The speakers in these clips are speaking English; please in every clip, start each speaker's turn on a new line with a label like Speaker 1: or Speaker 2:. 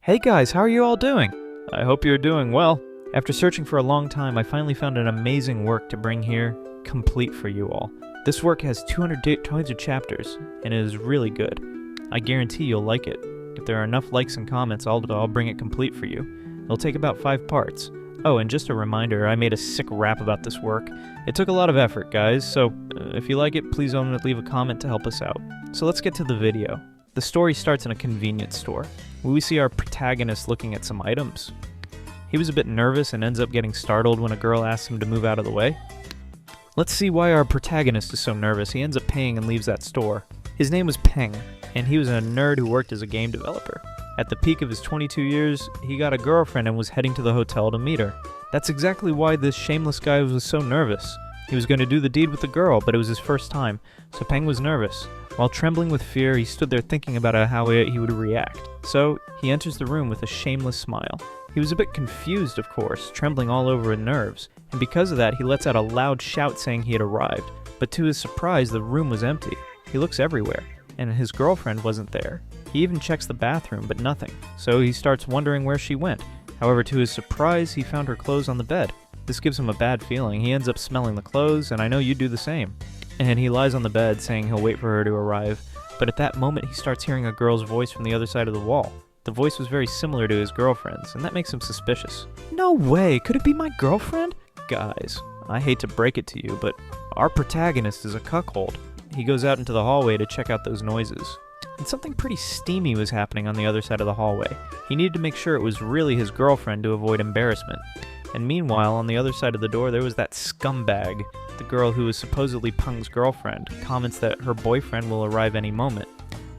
Speaker 1: Hey guys, how are you all doing? I hope you're doing well. After searching for a long time, I finally found an amazing work to bring here, complete for you all. This work has 200 chapters, and it is really good. I guarantee you'll like it. If there are enough likes and comments, I'll bring it complete for you. It'll take about 5 parts. Oh, and just a reminder, I made a sick rap about this work. It took a lot of effort, guys, so if you like it, please don't leave a comment to help us out. So let's get to the video. The story starts in a convenience store, where we see our protagonist looking at some items. He was a bit nervous and ends up getting startled when a girl asks him to move out of the way. Let's see why our protagonist is so nervous. He ends up paying and leaves that store. His name was Peng, and he was a nerd who worked as a game developer. At the peak of his 22 years, he got a girlfriend and was heading to the hotel to meet her. That's exactly why this shameless guy was so nervous. He was going to do the deed with the girl, but it was his first time, so Peng was nervous. While trembling with fear, he stood there thinking about how he would react. So, he enters the room with a shameless smile. He was a bit confused, of course, trembling all over his nerves, and because of that, he lets out a loud shout saying he had arrived. But to his surprise, the room was empty. He looks everywhere, and his girlfriend wasn't there. He even checks the bathroom, but nothing. So he starts wondering where she went. However, to his surprise, he found her clothes on the bed. This gives him a bad feeling. He ends up smelling the clothes, and I know you'd do the same. And he lies on the bed saying he'll wait for her to arrive, but at that moment he starts hearing a girl's voice from the other side of the wall. The voice was very similar to his girlfriend's, and that makes him suspicious. No way! Could it be my girlfriend? Guys, I hate to break it to you, but our protagonist is a cuckold. He goes out into the hallway to check out those noises. And something pretty steamy was happening on the other side of the hallway. He needed to make sure it was really his girlfriend to avoid embarrassment. And meanwhile, on the other side of the door, there was that scumbag. The girl who was supposedly Peng's girlfriend comments that her boyfriend will arrive any moment.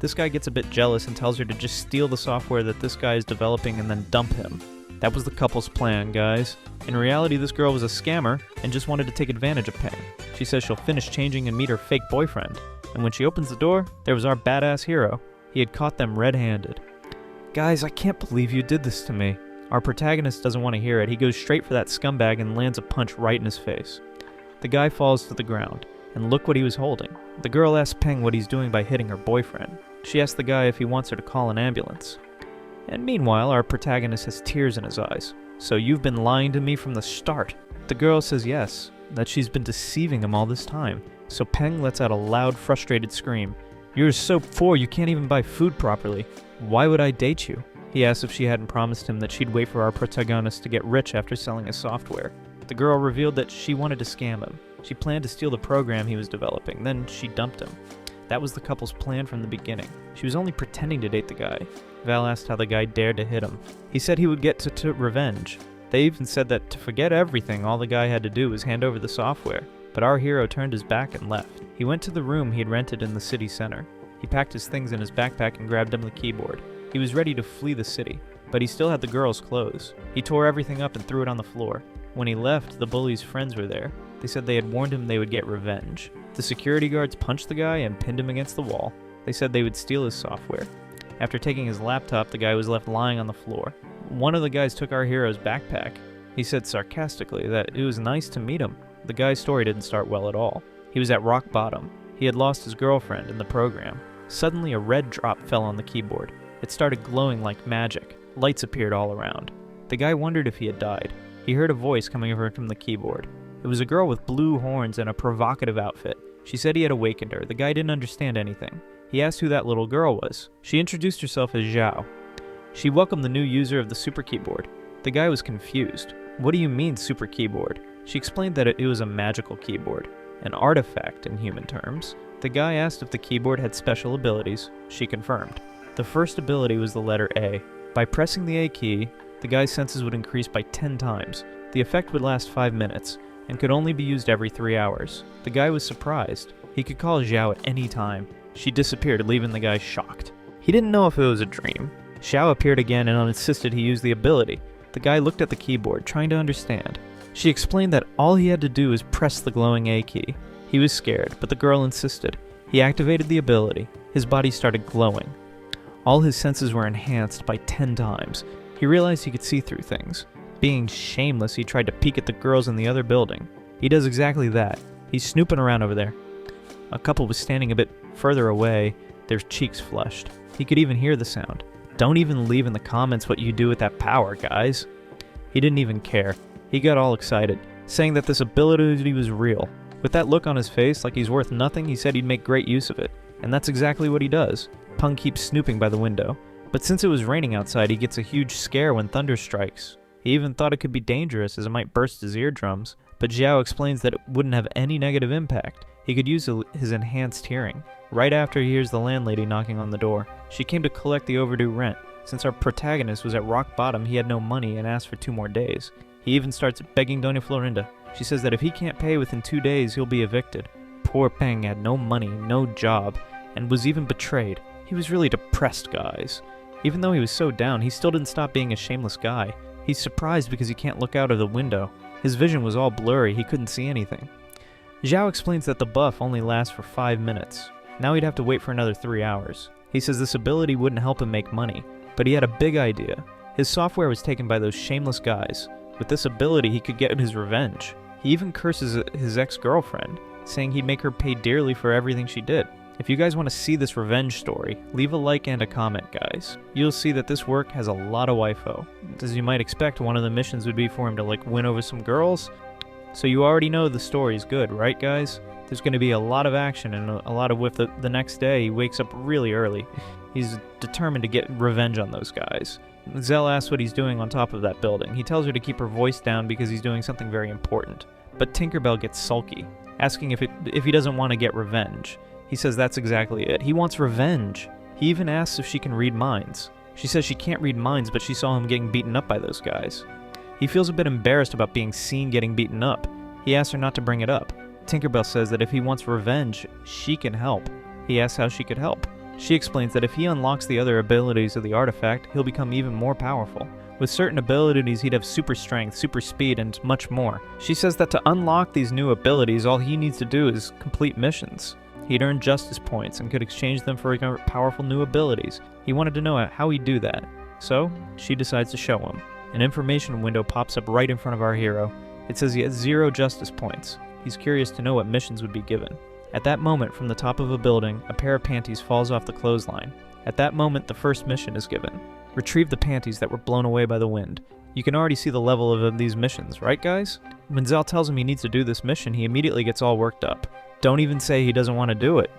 Speaker 1: This guy gets a bit jealous and tells her to just steal the software that this guy is developing and then dump him. That was the couple's plan, guys. In reality, this girl was a scammer and just wanted to take advantage of Peng. She says she'll finish changing and meet her fake boyfriend. And when she opens the door, there was our badass hero. He had caught them red-handed. Guys, I can't believe you did this to me. Our protagonist doesn't want to hear it. He goes straight for that scumbag and lands a punch right in his face. The guy falls to the ground, and look what he was holding. The girl asks Peng what he's doing by hitting her boyfriend. She asks the guy if he wants her to call an ambulance. And meanwhile, our protagonist has tears in his eyes. So you've been lying to me from the start. The girl says yes, that she's been deceiving him all this time. So Peng lets out a loud, frustrated scream. You're so poor you can't even buy food properly. Why would I date you? He asks if she hadn't promised him that she'd wait for our protagonist to get rich after selling his software. The girl revealed that she wanted to scam him. She planned to steal the program he was developing, then she dumped him. That was the couple's plan from the beginning. She was only pretending to date the guy. Val asked how the guy dared to hit him. He said he would get to revenge. They even said that to forget everything, all the guy had to do was hand over the software. But our hero turned his back and left. He went to the room he had rented in the city center. He packed his things in his backpack and grabbed him the keyboard. He was ready to flee the city, but he still had the girl's clothes. He tore everything up and threw it on the floor. When he left, the bully's friends were there. They said they had warned him they would get revenge. The security guards punched the guy and pinned him against the wall. They said they would steal his software. After taking his laptop, the guy was left lying on the floor. One of the guys took our hero's backpack. He said sarcastically that it was nice to meet him. The guy's story didn't start well at all. He was at rock bottom. He had lost his girlfriend in the program. Suddenly a red drop fell on the keyboard. It started glowing like magic. Lights appeared all around. The guy wondered if he had died. He heard a voice coming over from the keyboard. It was a girl with blue horns and a provocative outfit. She said he had awakened her. The guy didn't understand anything. He asked who that little girl was. She introduced herself as Zhao. She welcomed the new user of the super keyboard. The guy was confused. What do you mean super keyboard? She explained that it was a magical keyboard, an artifact in human terms. The guy asked if the keyboard had special abilities. She confirmed. The first ability was the letter A. By pressing the A key, the guy's senses would increase by 10 times. The effect would last 5 minutes, and could only be used every 3 hours. The guy was surprised. He could call Zhao at any time. She disappeared, leaving the guy shocked. He didn't know if it was a dream. Zhao appeared again and insisted he use the ability. The guy looked at the keyboard, trying to understand. She explained that all he had to do was press the glowing A key. He was scared, but the girl insisted. He activated the ability. His body started glowing. All his senses were enhanced by 10 times. He realized he could see through things. Being shameless, he tried to peek at the girls in the other building. He does exactly that. He's snooping around over there. A couple was standing a bit further away, their cheeks flushed. He could even hear the sound. Don't even leave in the comments what you do with that power, guys. He didn't even care. He got all excited, saying that this ability was real. With that look on his face, like he's worth nothing, he said he'd make great use of it. And that's exactly what he does. Peng keeps snooping by the window. But since it was raining outside, he gets a huge scare when thunder strikes. He even thought it could be dangerous as it might burst his eardrums, but Xiao explains that it wouldn't have any negative impact. He could use his enhanced hearing. Right after he hears the landlady knocking on the door. She came to collect the overdue rent. Since our protagonist was at rock bottom, he had no money and asked for 2 more days. He even starts begging Doña Florinda. She says that if he can't pay within 2 days, he'll be evicted. Poor Peng had no money, no job, and was even betrayed. He was really depressed, guys. Even though he was so down, he still didn't stop being a shameless guy. He's surprised because he can't look out of the window. His vision was all blurry, he couldn't see anything. Xiao explains that the buff only lasts for 5 minutes. Now he'd have to wait for another 3 hours. He says this ability wouldn't help him make money, but he had a big idea. His software was taken by those shameless guys. With this ability, he could get his revenge. He even curses his ex-girlfriend, saying he'd make her pay dearly for everything she did. If you guys want to see this revenge story, leave a like and a comment, guys. You'll see that this work has a lot of waifu. As you might expect, one of the missions would be for him to win over some girls. So you already know the story's good, right guys? There's going to be a lot of action and a lot of the next day he wakes up really early. He's determined to get revenge on those guys. Zell asks what he's doing on top of that building. He tells her to keep her voice down because he's doing something very important. But Tinkerbell gets sulky, asking if he doesn't want to get revenge. He says that's exactly it. He wants revenge. He even asks if she can read minds. She says she can't read minds, but she saw him getting beaten up by those guys. He feels a bit embarrassed about being seen getting beaten up. He asks her not to bring it up. Tinkerbell says that if he wants revenge, she can help. He asks how she could help. She explains that if he unlocks the other abilities of the artifact, he'll become even more powerful. With certain abilities, he'd have super strength, super speed, and much more. She says that to unlock these new abilities, all he needs to do is complete missions. He'd earn justice points and could exchange them for powerful new abilities. He wanted to know how he'd do that. So, she decides to show him. An information window pops up right in front of our hero. It says he has 0 justice points. He's curious to know what missions would be given. At that moment, from the top of a building, a pair of panties falls off the clothesline. At that moment, the first mission is given. Retrieve the panties that were blown away by the wind. You can already see the level of these missions, right guys? When Zell tells him he needs to do this mission, he immediately gets all worked up. Don't even say he doesn't want to do it.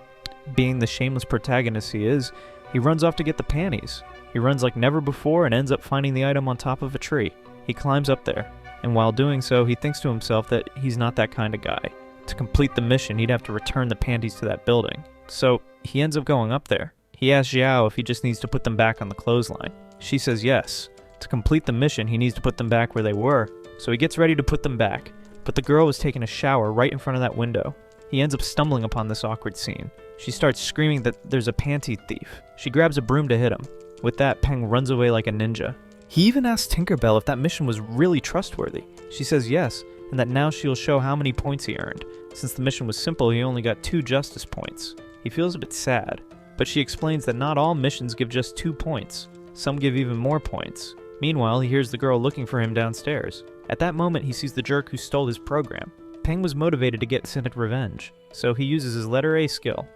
Speaker 1: Being the shameless protagonist he is, he runs off to get the panties. He runs like never before and ends up finding the item on top of a tree. He climbs up there, and while doing so, he thinks to himself that he's not that kind of guy. To complete the mission, he'd have to return the panties to that building. So, he ends up going up there. He asks Xiao if he just needs to put them back on the clothesline. She says yes. To complete the mission, he needs to put them back where they were. So he gets ready to put them back, but the girl was taking a shower right in front of that window. He ends up stumbling upon this awkward scene. She starts screaming that there's a panty thief. She grabs a broom to hit him. With that, Peng runs away like a ninja. He even asks Tinkerbell if that mission was really trustworthy. She says yes, and that now she'll show how many points he earned. Since the mission was simple, he only got 2 justice points. He feels a bit sad, but she explains that not all missions give just 2 points. Some give even more points. Meanwhile, he hears the girl looking for him downstairs. At that moment, he sees the jerk who stole his program. Peng was motivated to get Cynic revenge, so he uses his letter A skill.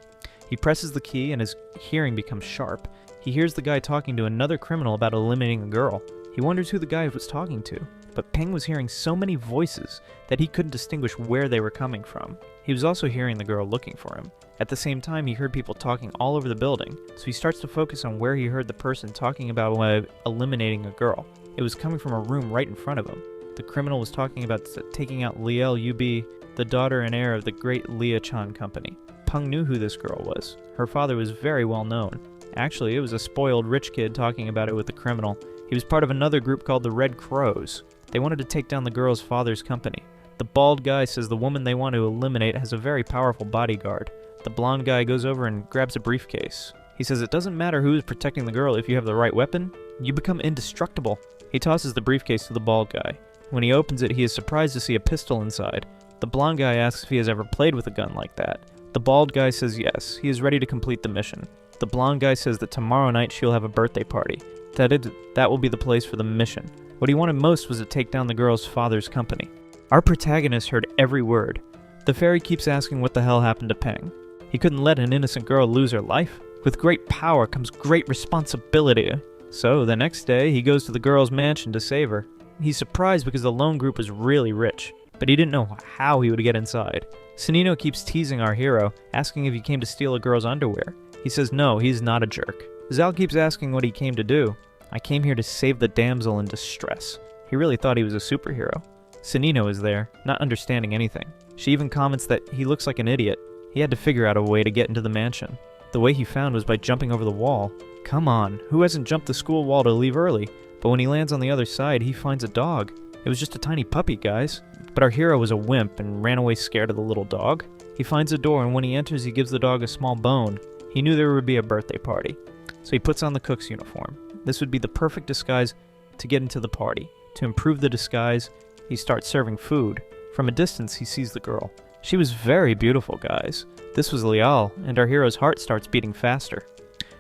Speaker 1: He presses the key and his hearing becomes sharp. He hears the guy talking to another criminal about eliminating a girl. He wonders who the guy was talking to, but Peng was hearing so many voices that he couldn't distinguish where they were coming from. He was also hearing the girl looking for him. At the same time, he heard people talking all over the building, so he starts to focus on where he heard the person talking about eliminating a girl. It was coming from a room right in front of him. The criminal was talking about taking out Liel Yubi, the daughter and heir of the great Lia-chan company. Peng knew who this girl was. Her father was very well known. Actually, it was a spoiled rich kid talking about it with the criminal. He was part of another group called the Red Crows. They wanted to take down the girl's father's company. The bald guy says the woman they want to eliminate has a very powerful bodyguard. The blonde guy goes over and grabs a briefcase. He says it doesn't matter who is protecting the girl if you have the right weapon, you become indestructible. He tosses the briefcase to the bald guy. When he opens it, he is surprised to see a pistol inside. The blonde guy asks if he has ever played with a gun like that. The bald guy says yes, he is ready to complete the mission. The blonde guy says that tomorrow night she'll have a birthday party. That will be the place for the mission. What he wanted most was to take down the girl's father's company. Our protagonist heard every word. The fairy keeps asking what the hell happened to Peng. He couldn't let an innocent girl lose her life. With great power comes great responsibility. So the next day, he goes to the girl's mansion to save her. He's surprised because the lone group was really rich, but he didn't know how he would get inside. Sanino keeps teasing our hero, asking if he came to steal a girl's underwear. He says no, he's not a jerk. Zal keeps asking what he came to do. I came here to save the damsel in distress. He really thought he was a superhero. Sanino is there, not understanding anything. She even comments that he looks like an idiot. He had to figure out a way to get into the mansion. The way he found was by jumping over the wall. Come on, who hasn't jumped the school wall to leave early? But when he lands on the other side, he finds a dog. It was just a tiny puppy, guys. But our hero was a wimp and ran away scared of the little dog. He finds a door, and when he enters, he gives the dog a small bone. He knew there would be a birthday party, so he puts on the cook's uniform. This would be the perfect disguise to get into the party. To improve the disguise, he starts serving food. From a distance, he sees the girl. She was very beautiful, guys. This was Lial, and our hero's heart starts beating faster.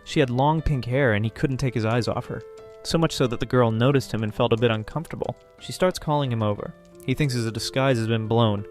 Speaker 1: She had long pink hair, and he couldn't take his eyes off her. So much so that the girl noticed him and felt a bit uncomfortable. She starts calling him over. He thinks his disguise has been blown.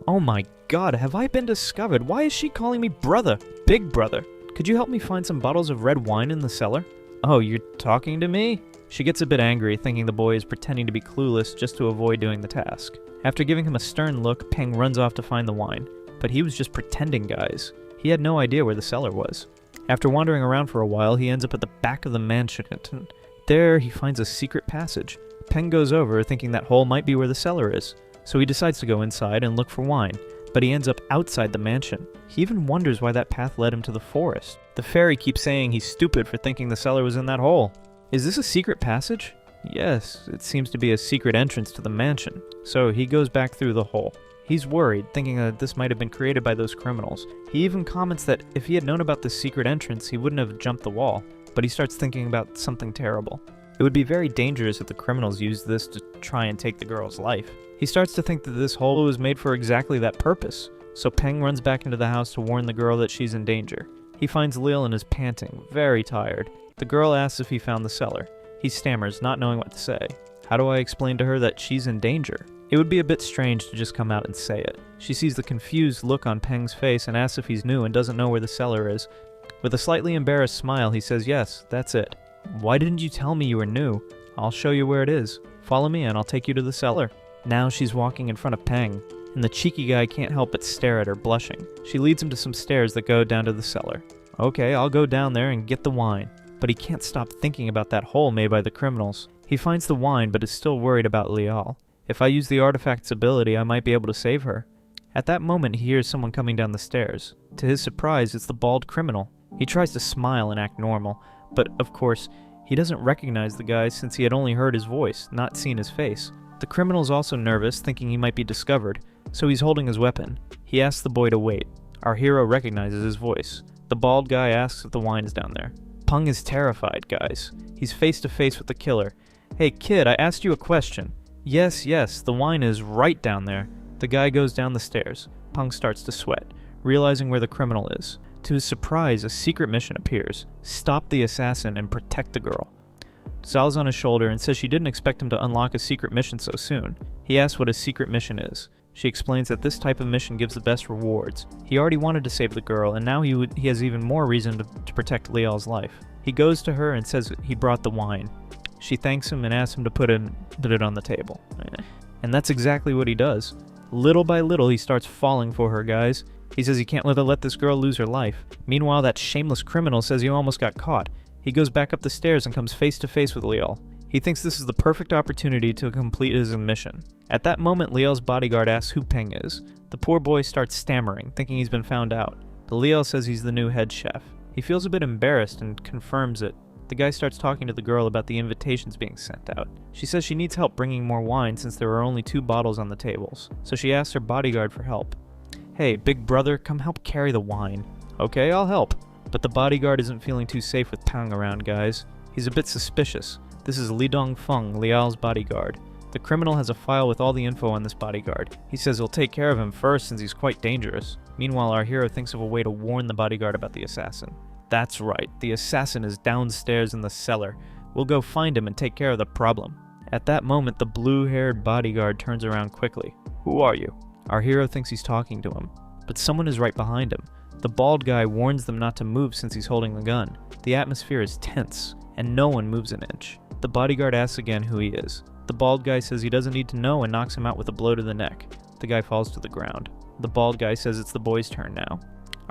Speaker 1: Oh my god, have I been discovered? Why is she calling me brother? Big brother. Could you help me find some bottles of red wine in the cellar? Oh, you're talking to me? She gets a bit angry, thinking the boy is pretending to be clueless just to avoid doing the task. After giving him a stern look, Peng runs off to find the wine. But he was just pretending, guys. He had no idea where the cellar was. After wandering around for a while, he ends up at the back of the mansion, and there he finds a secret passage. Peng goes over, thinking that hole might be where the cellar is. So he decides to go inside and look for wine, but he ends up outside the mansion. He even wonders why that path led him to the forest. The fairy keeps saying he's stupid for thinking the cellar was in that hole. Is this a secret passage? Yes, it seems to be a secret entrance to the mansion. So he goes back through the hole. He's worried, thinking that this might have been created by those criminals. He even comments that if he had known about this secret entrance, he wouldn't have jumped the wall, but he starts thinking about something terrible. It would be very dangerous if the criminals used this to try and take the girl's life. He starts to think that this hole was made for exactly that purpose, so Peng runs back into the house to warn the girl that she's in danger. He finds Lil and is panting, very tired. The girl asks if he found the cellar. He stammers, not knowing what to say. How do I explain to her that she's in danger? It would be a bit strange to just come out and say it. She sees the confused look on Peng's face and asks if he's new and doesn't know where the cellar is. With a slightly embarrassed smile, he says, yes, that's it. Why didn't you tell me you were new? I'll show you where it is. Follow me and I'll take you to the cellar. Now she's walking in front of Peng, and the cheeky guy can't help but stare at her, blushing. She leads him to some stairs that go down to the cellar. Okay, I'll go down there and get the wine. But he can't stop thinking about that hole made by the criminals. He finds the wine, but is still worried about Lial. If I use the artifact's ability, I might be able to save her. At that moment, he hears someone coming down the stairs. To his surprise, it's the bald criminal. He tries to smile and act normal, but of course, he doesn't recognize the guy since he had only heard his voice, not seen his face. The criminal's also nervous, thinking he might be discovered, so he's holding his weapon. He asks the boy to wait. Our hero recognizes his voice. The bald guy asks if the wine is down there. Peng is terrified, guys. He's face to face with the killer. Hey kid, I asked you a question. Yes, the wine is right down there. The guy goes down the stairs. Peng starts to sweat, realizing where the criminal is. To his surprise, a secret mission appears. Stop the assassin and protect the girl. Zal's on his shoulder and says she didn't expect him to unlock a secret mission so soon. He asks what a secret mission is. She explains that this type of mission gives the best rewards. He already wanted to save the girl, and now he has even more reason to protect Lial's life. He goes to her and says he brought the wine. She thanks him and asks him to put it on the table. And that's exactly what he does. Little by little, he starts falling for her, guys. He says he can't let this girl lose her life. Meanwhile, that shameless criminal says he almost got caught. He goes back up the stairs and comes face to face with Lial. He thinks this is the perfect opportunity to complete his mission. At that moment, Lial's bodyguard asks who Peng is. The poor boy starts stammering, thinking he's been found out. But Lial says he's the new head chef. He feels a bit embarrassed and confirms it. The guy starts talking to the girl about the invitations being sent out. She says she needs help bringing more wine since there are only 2 bottles on the tables. So she asks her bodyguard for help. Hey, big brother, come help carry the wine. Okay, I'll help. But the bodyguard isn't feeling too safe with Peng around, guys. He's a bit suspicious. This is Li Dongfeng, Lial's bodyguard. The criminal has a file with all the info on this bodyguard. He says he'll take care of him first since he's quite dangerous. Meanwhile, our hero thinks of a way to warn the bodyguard about the assassin. That's right, the assassin is downstairs in the cellar. We'll go find him and take care of the problem. At that moment, the blue-haired bodyguard turns around quickly. Who are you? Our hero thinks he's talking to him, but someone is right behind him. The bald guy warns them not to move since he's holding the gun. The atmosphere is tense, and no one moves an inch. The bodyguard asks again who he is. The bald guy says he doesn't need to know and knocks him out with a blow to the neck. The guy falls to the ground. The bald guy says it's the boy's turn now.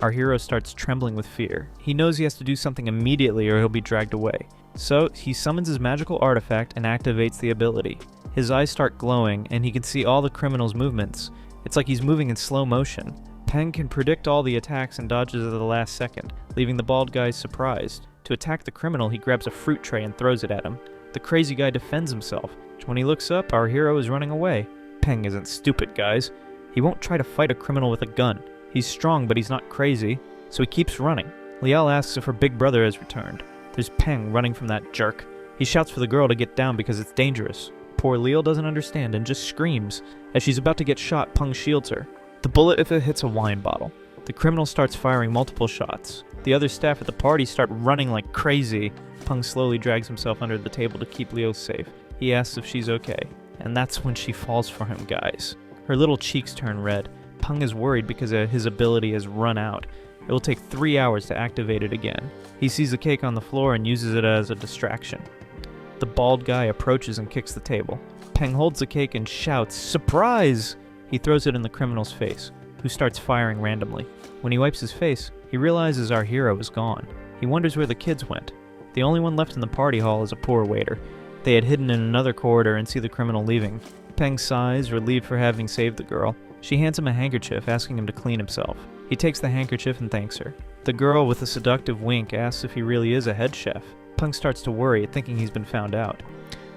Speaker 1: Our hero starts trembling with fear. He knows he has to do something immediately or he'll be dragged away. So he summons his magical artifact and activates the ability. His eyes start glowing and he can see all the criminal's movements. It's like he's moving in slow motion. Peng can predict all the attacks and dodges at the last second, leaving the bald guy surprised. To attack the criminal, he grabs a fruit tray and throws it at him. The crazy guy defends himself. When he looks up, our hero is running away. Peng isn't stupid, guys. He won't try to fight a criminal with a gun. He's strong, but he's not crazy, so he keeps running. Liel asks if her big brother has returned. There's Peng running from that jerk. He shouts for the girl to get down because it's dangerous. Poor Liel doesn't understand and just screams. As she's about to get shot, Peng shields her. The bullet if it hits a wine bottle. The criminal starts firing multiple shots. The other staff at the party start running like crazy. Peng slowly drags himself under the table to keep Liel safe. He asks if she's okay, and that's when she falls for him, guys. Her little cheeks turn red. Peng is worried because his ability has run out. It will take 3 hours to activate it again. He sees the cake on the floor and uses it as a distraction. The bald guy approaches and kicks the table. Peng holds the cake and shouts, "Surprise!" He throws it in the criminal's face, who starts firing randomly. When he wipes his face, he realizes our hero is gone. He wonders where the kids went. The only one left in the party hall is a poor waiter. They had hidden in another corridor and see the criminal leaving. Peng sighs, relieved for having saved the girl. She hands him a handkerchief, asking him to clean himself. He takes the handkerchief and thanks her. The girl, with a seductive wink, asks if he really is a head chef. Peng starts to worry, thinking he's been found out.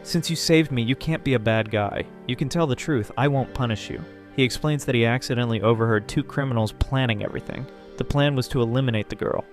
Speaker 1: "Since you saved me, you can't be a bad guy. You can tell the truth. I won't punish you." He explains that he accidentally overheard 2 criminals planning everything. The plan was to eliminate the girl.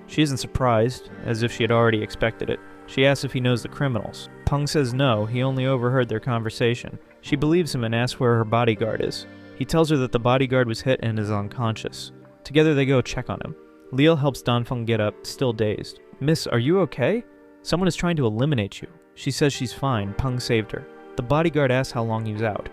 Speaker 1: She isn't surprised, as if she had already expected it. She asks if he knows the criminals. Peng says no, he only overheard their conversation. She believes him and asks where her bodyguard is. He tells her that the bodyguard was hit and is unconscious. Together they go check on him. Liel helps Danfeng get up, still dazed. "Miss, are you okay? Someone is trying to eliminate you." She says she's fine. Peng saved her. The bodyguard asks how long he was out.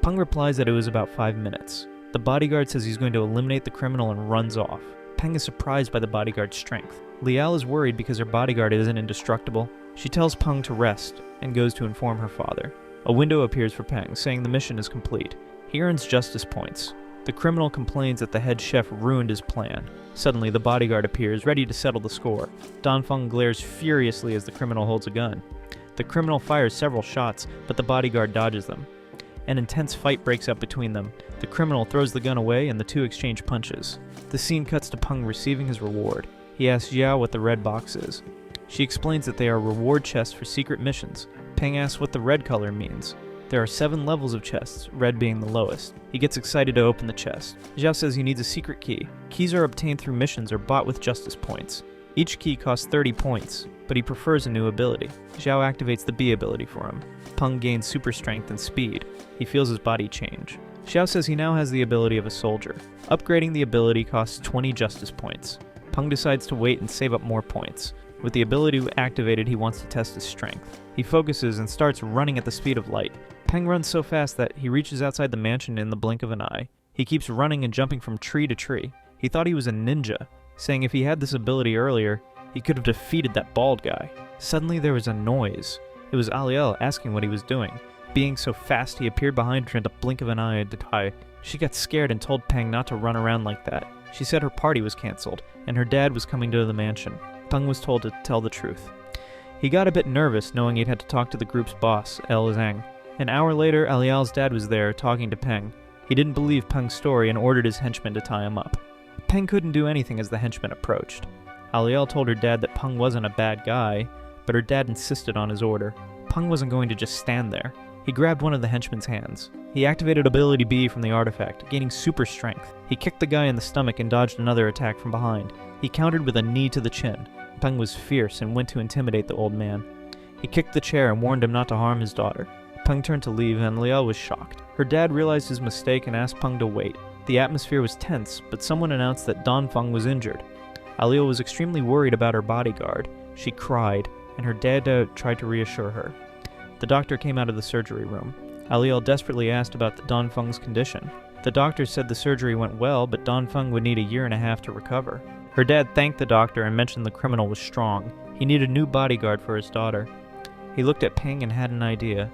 Speaker 1: Peng replies that it was about 5 minutes. The bodyguard says he's going to eliminate the criminal and runs off. Peng is surprised by the bodyguard's strength. Liel is worried because her bodyguard isn't indestructible. She tells Peng to rest and goes to inform her father. A window appears for Peng, saying the mission is complete. He earns justice points. The criminal complains that the head chef ruined his plan. Suddenly, the bodyguard appears, ready to settle the score. Danfeng glares furiously as the criminal holds a gun. The criminal fires several shots, but the bodyguard dodges them. An intense fight breaks out between them. The criminal throws the gun away and the two exchange punches. The scene cuts to Peng receiving his reward. He asks Xiao what the red box is. She explains that they are reward chests for secret missions. Peng asks what the red color means. There are 7 levels of chests, red being the lowest. He gets excited to open the chest. Xiao says he needs a secret key. Keys are obtained through missions or bought with justice points. Each key costs 30 points, but he prefers a new ability. Xiao activates the B ability for him. Peng gains super strength and speed. He feels his body change. Xiao says he now has the ability of a soldier. Upgrading the ability costs 20 justice points. Peng decides to wait and save up more points. With the ability activated, he wants to test his strength. He focuses and starts running at the speed of light. Peng runs so fast that he reaches outside the mansion in the blink of an eye. He keeps running and jumping from tree to tree. He thought he was a ninja, saying if he had this ability earlier, he could have defeated that bald guy. Suddenly there was a noise. It was Aliel asking what he was doing. Being so fast, he appeared behind her in the blink of an eye to die. She got scared and told Peng not to run around like that. She said her party was cancelled, and her dad was coming to the mansion. Peng was told to tell the truth. He got a bit nervous knowing he'd had to talk to the group's boss, El Zhang. An hour later, Aliel's dad was there, talking to Peng. He didn't believe Peng's story and ordered his henchmen to tie him up. Peng couldn't do anything as the henchmen approached. Aliel told her dad that Peng wasn't a bad guy, but her dad insisted on his order. Peng wasn't going to just stand there. He grabbed one of the henchmen's hands. He activated ability B from the artifact, gaining super strength. He kicked the guy in the stomach and dodged another attack from behind. He countered with a knee to the chin. Peng was fierce and went to intimidate the old man. He kicked the chair and warned him not to harm his daughter. Peng turned to leave and Liel was shocked. Her dad realized his mistake and asked Peng to wait. The atmosphere was tense, but someone announced that Danfeng was injured. Aliel was extremely worried about her bodyguard. She cried, and her dad tried to reassure her. The doctor came out of the surgery room. Aliel desperately asked about Danfeng's condition. The doctor said the surgery went well, but Danfeng would need a 1.5 years to recover. Her dad thanked the doctor and mentioned the criminal was strong. He needed a new bodyguard for his daughter. He looked at Peng and had an idea.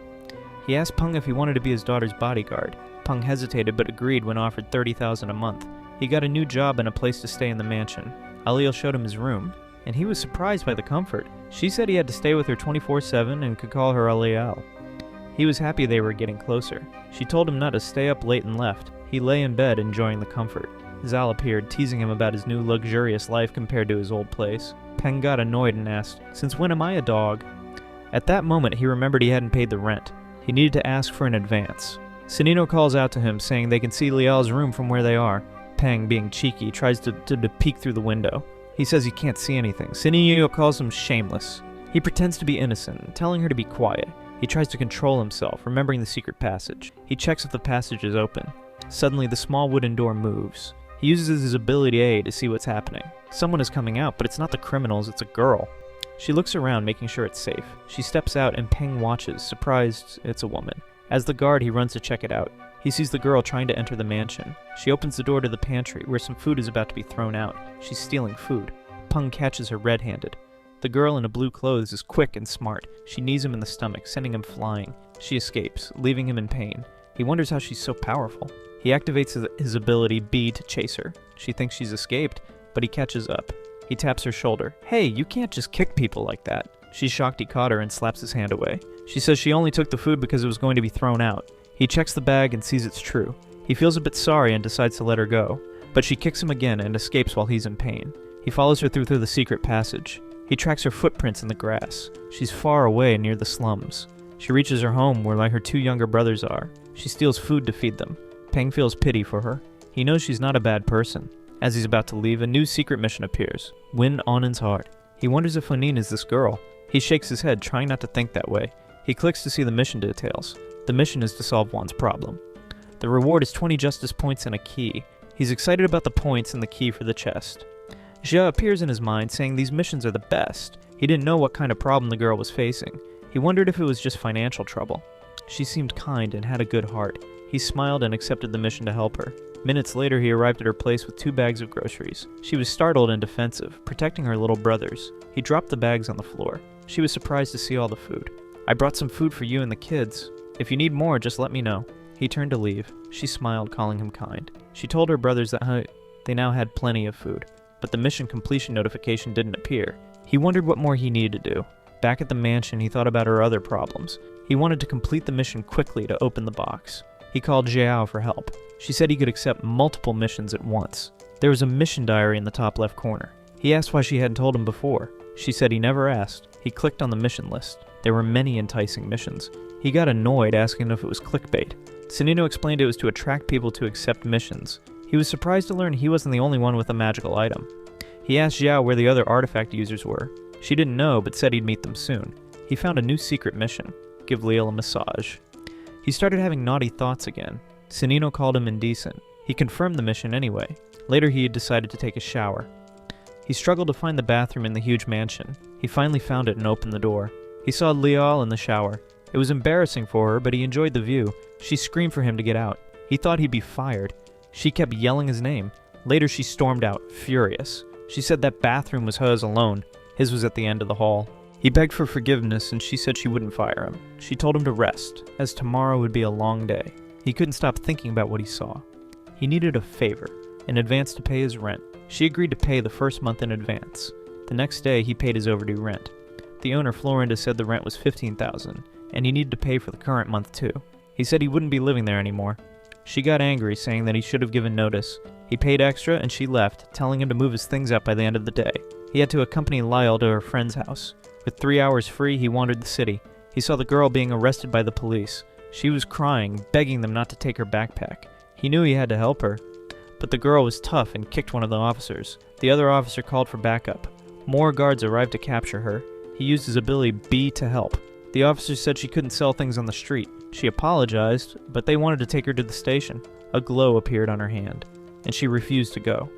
Speaker 1: He asked Peng if he wanted to be his daughter's bodyguard. Peng hesitated but agreed when offered 30,000 a month. He got a new job and a place to stay in the mansion. Alil showed him his room, and he was surprised by the comfort. She said he had to stay with her 24/7 and could call her Alil. He was happy they were getting closer. She told him not to stay up late and left. He lay in bed enjoying the comfort. Zal appeared, teasing him about his new luxurious life compared to his old place. Peng got annoyed and asked, "Since when am I a dog?" At that moment, he remembered he hadn't paid the rent. He needed to ask for an advance. Sanino calls out to him, saying they can see Lial's room from where they are. Peng, being cheeky, tries to peek through the window. He says he can't see anything. Sanino calls him shameless. He pretends to be innocent, telling her to be quiet. He tries to control himself, remembering the secret passage. He checks if the passage is open. Suddenly, the small wooden door moves. He uses his ability A to see what's happening. Someone is coming out, but it's not the criminals, it's a girl. She looks around, making sure it's safe. She steps out and Peng watches, surprised it's a woman. As the guard, he runs to check it out. He sees the girl trying to enter the mansion. She opens the door to the pantry, where some food is about to be thrown out. She's stealing food. Peng catches her red-handed. The girl in the blue clothes is quick and smart. She knees him in the stomach, sending him flying. She escapes, leaving him in pain. He wonders how she's so powerful. He activates his ability B to chase her. She thinks she's escaped, but he catches up. He taps her shoulder. "Hey, you can't just kick people like that." She's shocked he caught her and slaps his hand away. She says she only took the food because it was going to be thrown out. He checks the bag and sees it's true. He feels a bit sorry and decides to let her go, but she kicks him again and escapes while he's in pain. He follows her through the secret passage. He tracks her footprints in the grass. She's far away near the slums. She reaches her home where her two younger brothers are. She steals food to feed them. Peng feels pity for her. He knows she's not a bad person. As he's about to leave, a new secret mission appears. Win Anand's heart. He wonders if Honin is this girl. He shakes his head, trying not to think that way. He clicks to see the mission details. The mission is to solve Juan's problem. The reward is 20 justice points and a key. He's excited about the points and the key for the chest. Jia appears in his mind, saying these missions are the best. He didn't know what kind of problem the girl was facing. He wondered if it was just financial trouble. She seemed kind and had a good heart. He smiled and accepted the mission to help her. Minutes later, he arrived at her place with 2 bags of groceries. She was startled and defensive, protecting her little brothers. He dropped the bags on the floor. She was surprised to see all the food. "I brought some food for you and the kids. If you need more, just let me know." He turned to leave. She smiled, calling him kind. She told her brothers that they now had plenty of food, but the mission completion notification didn't appear. He wondered what more he needed to do. Back at the mansion, he thought about her other problems. He wanted to complete the mission quickly to open the box. He called Jiao for help. She said he could accept multiple missions at once. There was a mission diary in the top left corner. He asked why she hadn't told him before. She said he never asked. He clicked on the mission list. There were many enticing missions. He got annoyed, asking if it was clickbait. Sanino explained it was to attract people to accept missions. He was surprised to learn he wasn't the only one with a magical item. He asked Jiao where the other artifact users were. She didn't know, but said he'd meet them soon. He found a new secret mission. Give Leal a massage. He started having naughty thoughts again. Sanino called him indecent. He confirmed the mission anyway. Later he had decided to take a shower. He struggled to find the bathroom in the huge mansion. He finally found it and opened the door. He saw Leal in the shower. It was embarrassing for her, but he enjoyed the view. She screamed for him to get out. He thought he'd be fired. She kept yelling his name. Later she stormed out, furious. She said that bathroom was hers alone. His was at the end of the hall. He begged for forgiveness and she said she wouldn't fire him. She told him to rest, as tomorrow would be a long day. He couldn't stop thinking about what he saw. He needed a favor, an advance to pay his rent. She agreed to pay the first month in advance. The next day he paid his overdue rent. The owner, Florinda, said the rent was $15,000, and he needed to pay for the current month too. He said he wouldn't be living there anymore. She got angry, saying that he should have given notice. He paid extra and she left, telling him to move his things up by the end of the day. He had to accompany Lyle to her friend's house. With 3 hours free, he wandered the city. He saw the girl being arrested by the police. She was crying, begging them not to take her backpack. He knew he had to help her, but the girl was tough and kicked one of the officers. The other officer called for backup. More guards arrived to capture her. He used his ability B to help. The officer said she couldn't sell things on the street. She apologized, but they wanted to take her to the station. A glow appeared on her hand, and she refused to go.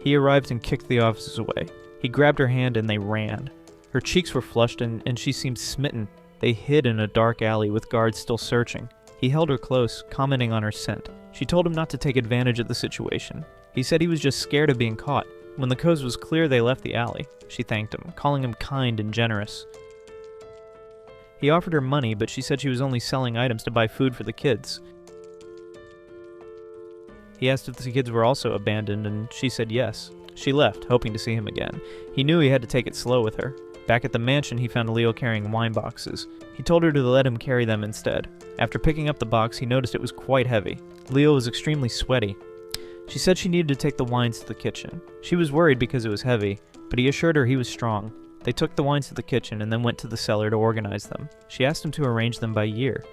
Speaker 1: He arrived and kicked the officers away. He grabbed her hand and they ran. Her cheeks were flushed and she seemed smitten. They hid in a dark alley with guards still searching. He held her close, commenting on her scent. She told him not to take advantage of the situation. He said he was just scared of being caught. When the coast was clear, they left the alley. She thanked him, calling him kind and generous. He offered her money, but she said she was only selling items to buy food for the kids. He asked if the kids were also abandoned, and she said yes. She left, hoping to see him again. He knew he had to take it slow with her. Back at the mansion, he found Leo carrying wine boxes. He told her to let him carry them instead. After picking up the box, he noticed it was quite heavy. Leo was extremely sweaty. She said she needed to take the wines to the kitchen. She was worried because it was heavy, but he assured her he was strong. They took the wines to the kitchen and then went to the cellar to organize them. She asked him to arrange them by year.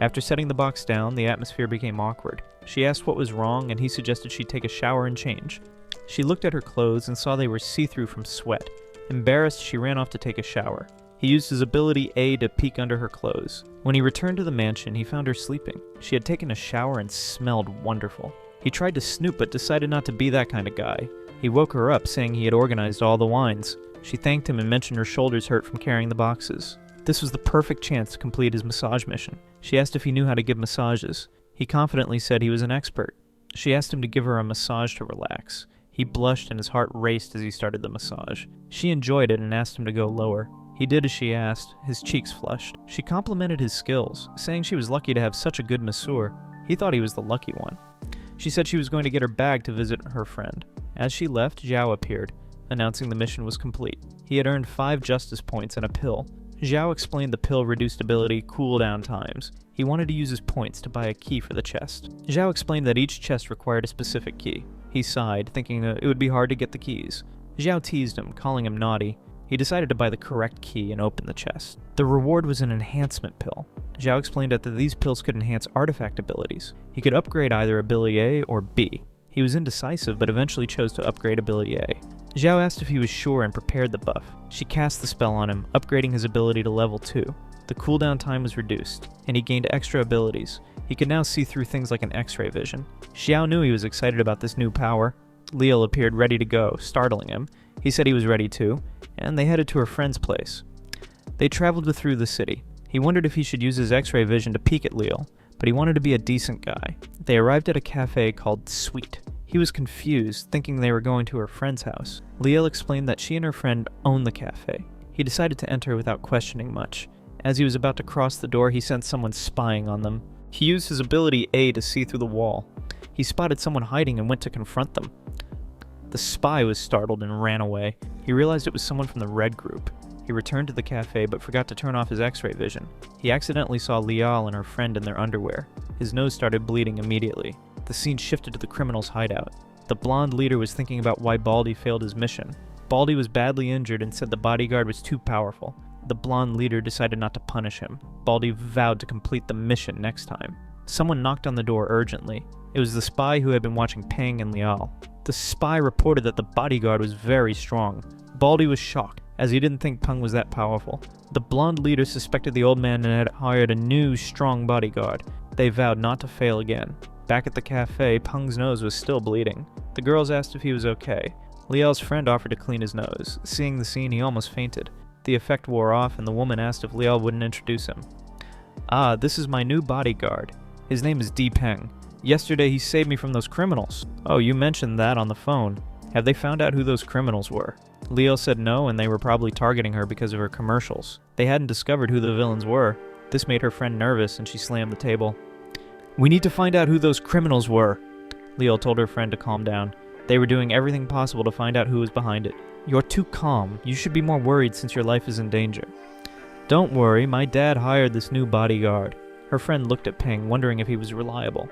Speaker 1: After setting the box down, the atmosphere became awkward. She asked what was wrong, and he suggested she take a shower and change. She looked at her clothes and saw they were see-through from sweat. Embarrassed, she ran off to take a shower. He used his ability A to peek under her clothes. When he returned to the mansion, he found her sleeping. She had taken a shower and smelled wonderful. He tried to snoop but decided not to be that kind of guy. He woke her up, saying he had organized all the wines. She thanked him and mentioned her shoulders hurt from carrying the boxes. This was the perfect chance to complete his massage mission. She asked if he knew how to give massages. He confidently said he was an expert. She asked him to give her a massage to relax. He blushed and his heart raced as he started the massage. She enjoyed it and asked him to go lower. He did as she asked, his cheeks flushed. She complimented his skills, saying she was lucky to have such a good masseur. He thought he was the lucky one. She said she was going to get her bag to visit her friend. As she left, Zhao appeared, announcing the mission was complete. He had earned 5 justice points and a pill. Zhao explained the pill reduced ability cooldown times. He wanted to use his points to buy a key for the chest. Zhao explained that each chest required a specific key. He sighed, thinking that it would be hard to get the keys. Zhao teased him, calling him naughty. He decided to buy the correct key and open the chest. The reward was an enhancement pill. Zhao explained that these pills could enhance artifact abilities. He could upgrade either ability A or B. He was indecisive, but eventually chose to upgrade ability A. Zhao asked if he was sure and prepared the buff. She cast the spell on him, upgrading his ability to level 2. The cooldown time was reduced, and he gained extra abilities. He could now see through things like an X-ray vision. Xiao knew he was excited about this new power. Leo appeared ready to go, startling him. He said he was ready too, and they headed to her friend's place. They traveled through the city. He wondered if he should use his X-ray vision to peek at Leo, but he wanted to be a decent guy. They arrived at a cafe called Sweet. He was confused, thinking they were going to her friend's house. Leo explained that she and her friend owned the cafe. He decided to enter without questioning much. As he was about to cross the door, he sensed someone spying on them. He used his ability A to see through the wall. He spotted someone hiding and went to confront them. The spy was startled and ran away. He realized it was someone from the Red Group. He returned to the cafe but forgot to turn off his X-ray vision. He accidentally saw Lial and her friend in their underwear. His nose started bleeding immediately. The scene shifted to the criminal's hideout. The blonde leader was thinking about why Baldy failed his mission. Baldy was badly injured and said the bodyguard was too powerful. The blonde leader decided not to punish him. Baldy vowed to complete the mission next time. Someone knocked on the door urgently. It was the spy who had been watching Peng and Lial. The spy reported that the bodyguard was very strong. Baldy was shocked, as he didn't think Peng was that powerful. The blonde leader suspected the old man and had hired a new, strong bodyguard. They vowed not to fail again. Back at the cafe, Peng's nose was still bleeding. The girls asked if he was okay. Lial's friend offered to clean his nose. Seeing the scene, he almost fainted. The effect wore off, and the woman asked if Lial wouldn't introduce him. "Ah, this is my new bodyguard. His name is Di Peng. Yesterday he saved me from those criminals." "Oh, you mentioned that on the phone. Have they found out who those criminals were?" Leo said no, and they were probably targeting her because of her commercials. They hadn't discovered who the villains were. This made her friend nervous, and she slammed the table. "We need to find out who those criminals were." Leo told her friend to calm down. They were doing everything possible to find out who was behind it. "You're too calm. You should be more worried since your life is in danger." "Don't worry, my dad hired this new bodyguard." Her friend looked at Peng, wondering if he was reliable.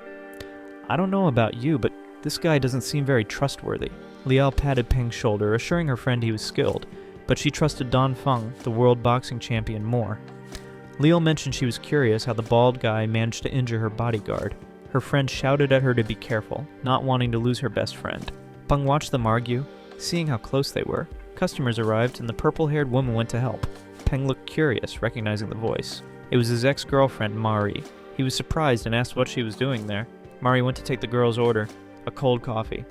Speaker 1: "I don't know about you, but this guy doesn't seem very trustworthy." Liao patted Peng's shoulder, assuring her friend he was skilled, but she trusted Don Feng, the world boxing champion, more. Liao mentioned she was curious how the bald guy managed to injure her bodyguard. Her friend shouted at her to be careful, not wanting to lose her best friend. Peng watched them argue. Seeing how close they were, customers arrived and the purple-haired woman went to help. Peng looked curious, recognizing the voice. It was his ex-girlfriend, Mari. He was surprised and asked what she was doing there. Mari went to take the girl's order, a cold coffee.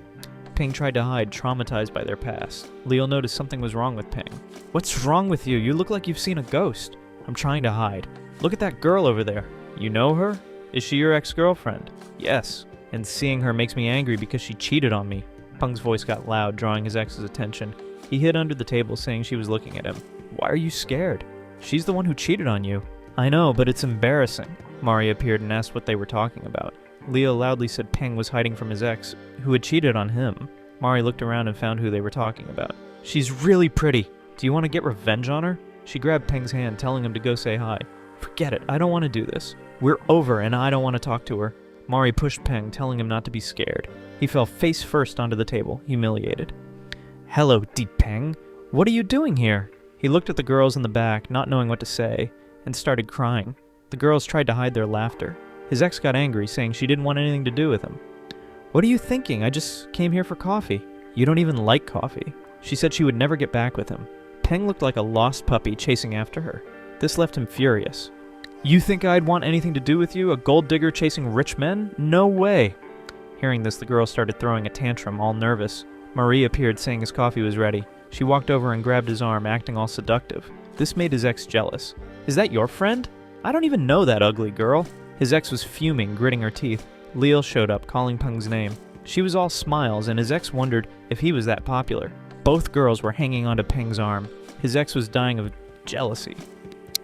Speaker 1: Peng tried to hide, traumatized by their past. Leo noticed something was wrong with Peng. "What's wrong with you? You look like you've seen a ghost." "I'm trying to hide." "Look at that girl over there. You know her? Is she your ex-girlfriend?" "Yes. And seeing her makes me angry because she cheated on me." Peng's voice got loud, drawing his ex's attention. He hid under the table, saying she was looking at him. Why are you scared? She's the one who cheated on you. I know, but it's embarrassing. Mari appeared and asked what they were talking about. Leo loudly said Peng was hiding from his ex, who had cheated on him. Mari looked around and found who they were talking about. She's really pretty. Do you want to get revenge on her? She grabbed Peng's hand, telling him to go say hi. Forget it, I don't want to do this. We're over and I don't want to talk to her. Mari pushed Peng, telling him not to be scared. He fell face first onto the table, humiliated. Hello, Deep Peng. What are you doing here? He looked at the girls in the back, not knowing what to say, and started crying. The girls tried to hide their laughter. His ex got angry, saying she didn't want anything to do with him. What are you thinking? I just came here for coffee. You don't even like coffee. She said she would never get back with him. Peng looked like a lost puppy chasing after her. This left him furious. You think I'd want anything to do with you, a gold digger chasing rich men? No way. Hearing this, the girl started throwing a tantrum, all nervous. Marie appeared, saying his coffee was ready. She walked over and grabbed his arm, acting all seductive. This made his ex jealous. Is that your friend? I don't even know that ugly girl. His ex was fuming, gritting her teeth. Leal showed up, calling Peng's name. She was all smiles, and his ex wondered if he was that popular. Both girls were hanging onto Peng's arm. His ex was dying of jealousy.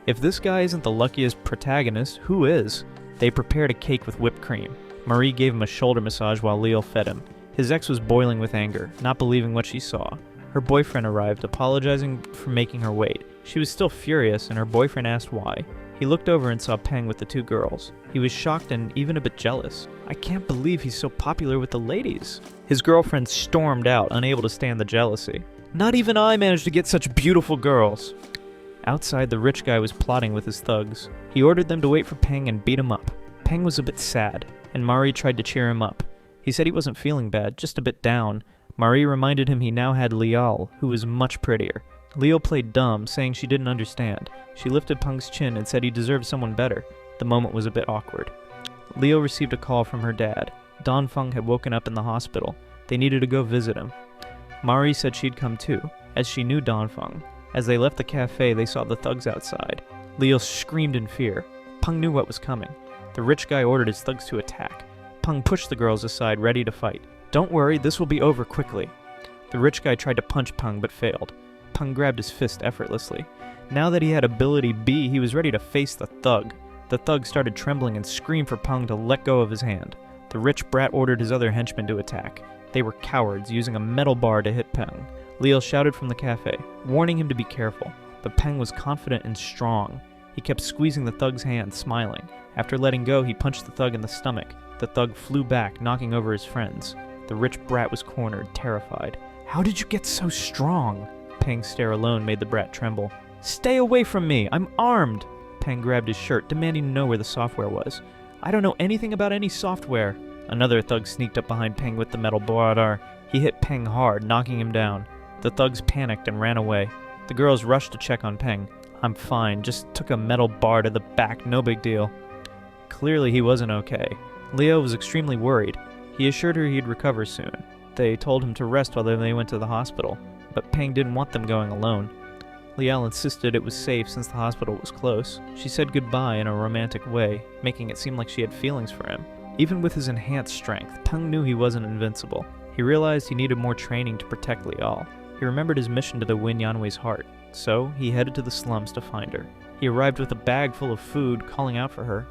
Speaker 1: If this guy isn't the luckiest protagonist, who is? They prepared a cake with whipped cream. Marie gave him a shoulder massage while Leal fed him. His ex was boiling with anger, not believing what she saw. Her boyfriend arrived, apologizing for making her wait. She was still furious, and her boyfriend asked why. He looked over and saw Peng with the two girls. He was shocked and even a bit jealous. I can't believe he's so popular with the ladies. His girlfriend stormed out, unable to stand the jealousy. Not even I managed to get such beautiful girls. Outside, the rich guy was plotting with his thugs. He ordered them to wait for Peng and beat him up. Peng was a bit sad, and Mari tried to cheer him up. He said he wasn't feeling bad, just a bit down. Mari reminded him he now had Lial, who was much prettier. Leo played dumb, saying she didn't understand. She lifted Peng's chin and said he deserved someone better. The moment was a bit awkward. Leo received a call from her dad. Don Feng had woken up in the hospital. They needed to go visit him. Mari said she'd come too, as she knew Don Feng. As they left the cafe, they saw the thugs outside. Leo screamed in fear. Peng knew what was coming. The rich guy ordered his thugs to attack. Peng pushed the girls aside, ready to fight. Don't worry, this will be over quickly. The rich guy tried to punch Peng, but failed. Peng grabbed his fist effortlessly. Now that he had ability B, he was ready to face the thug. The thug started trembling and screamed for Peng to let go of his hand. The rich brat ordered his other henchmen to attack. They were cowards, using a metal bar to hit Peng. Leo shouted from the cafe, warning him to be careful, but Peng was confident and strong. He kept squeezing the thug's hand, smiling. After letting go, he punched the thug in the stomach. The thug flew back, knocking over his friends. The rich brat was cornered, terrified. How did you get so strong? Peng's stare alone made the brat tremble. Stay away from me! I'm armed! Peng grabbed his shirt, demanding to know where the software was. I don't know anything about any software. Another thug sneaked up behind Peng with the metal bar. He hit Peng hard, knocking him down. The thugs panicked and ran away. The girls rushed to check on Peng. I'm fine, just took a metal bar to the back, no big deal. Clearly he wasn't okay. Leo was extremely worried. He assured her he'd recover soon. They told him to rest while they went to the hospital, but Peng didn't want them going alone. Liel insisted it was safe since the hospital was close. She said goodbye in a romantic way, making it seem like she had feelings for him. Even with his enhanced strength, Peng knew he wasn't invincible. He realized he needed more training to protect Liel. He remembered his mission to win Yanwei's heart, so he headed to the slums to find her. He arrived with a bag full of food, calling out for her.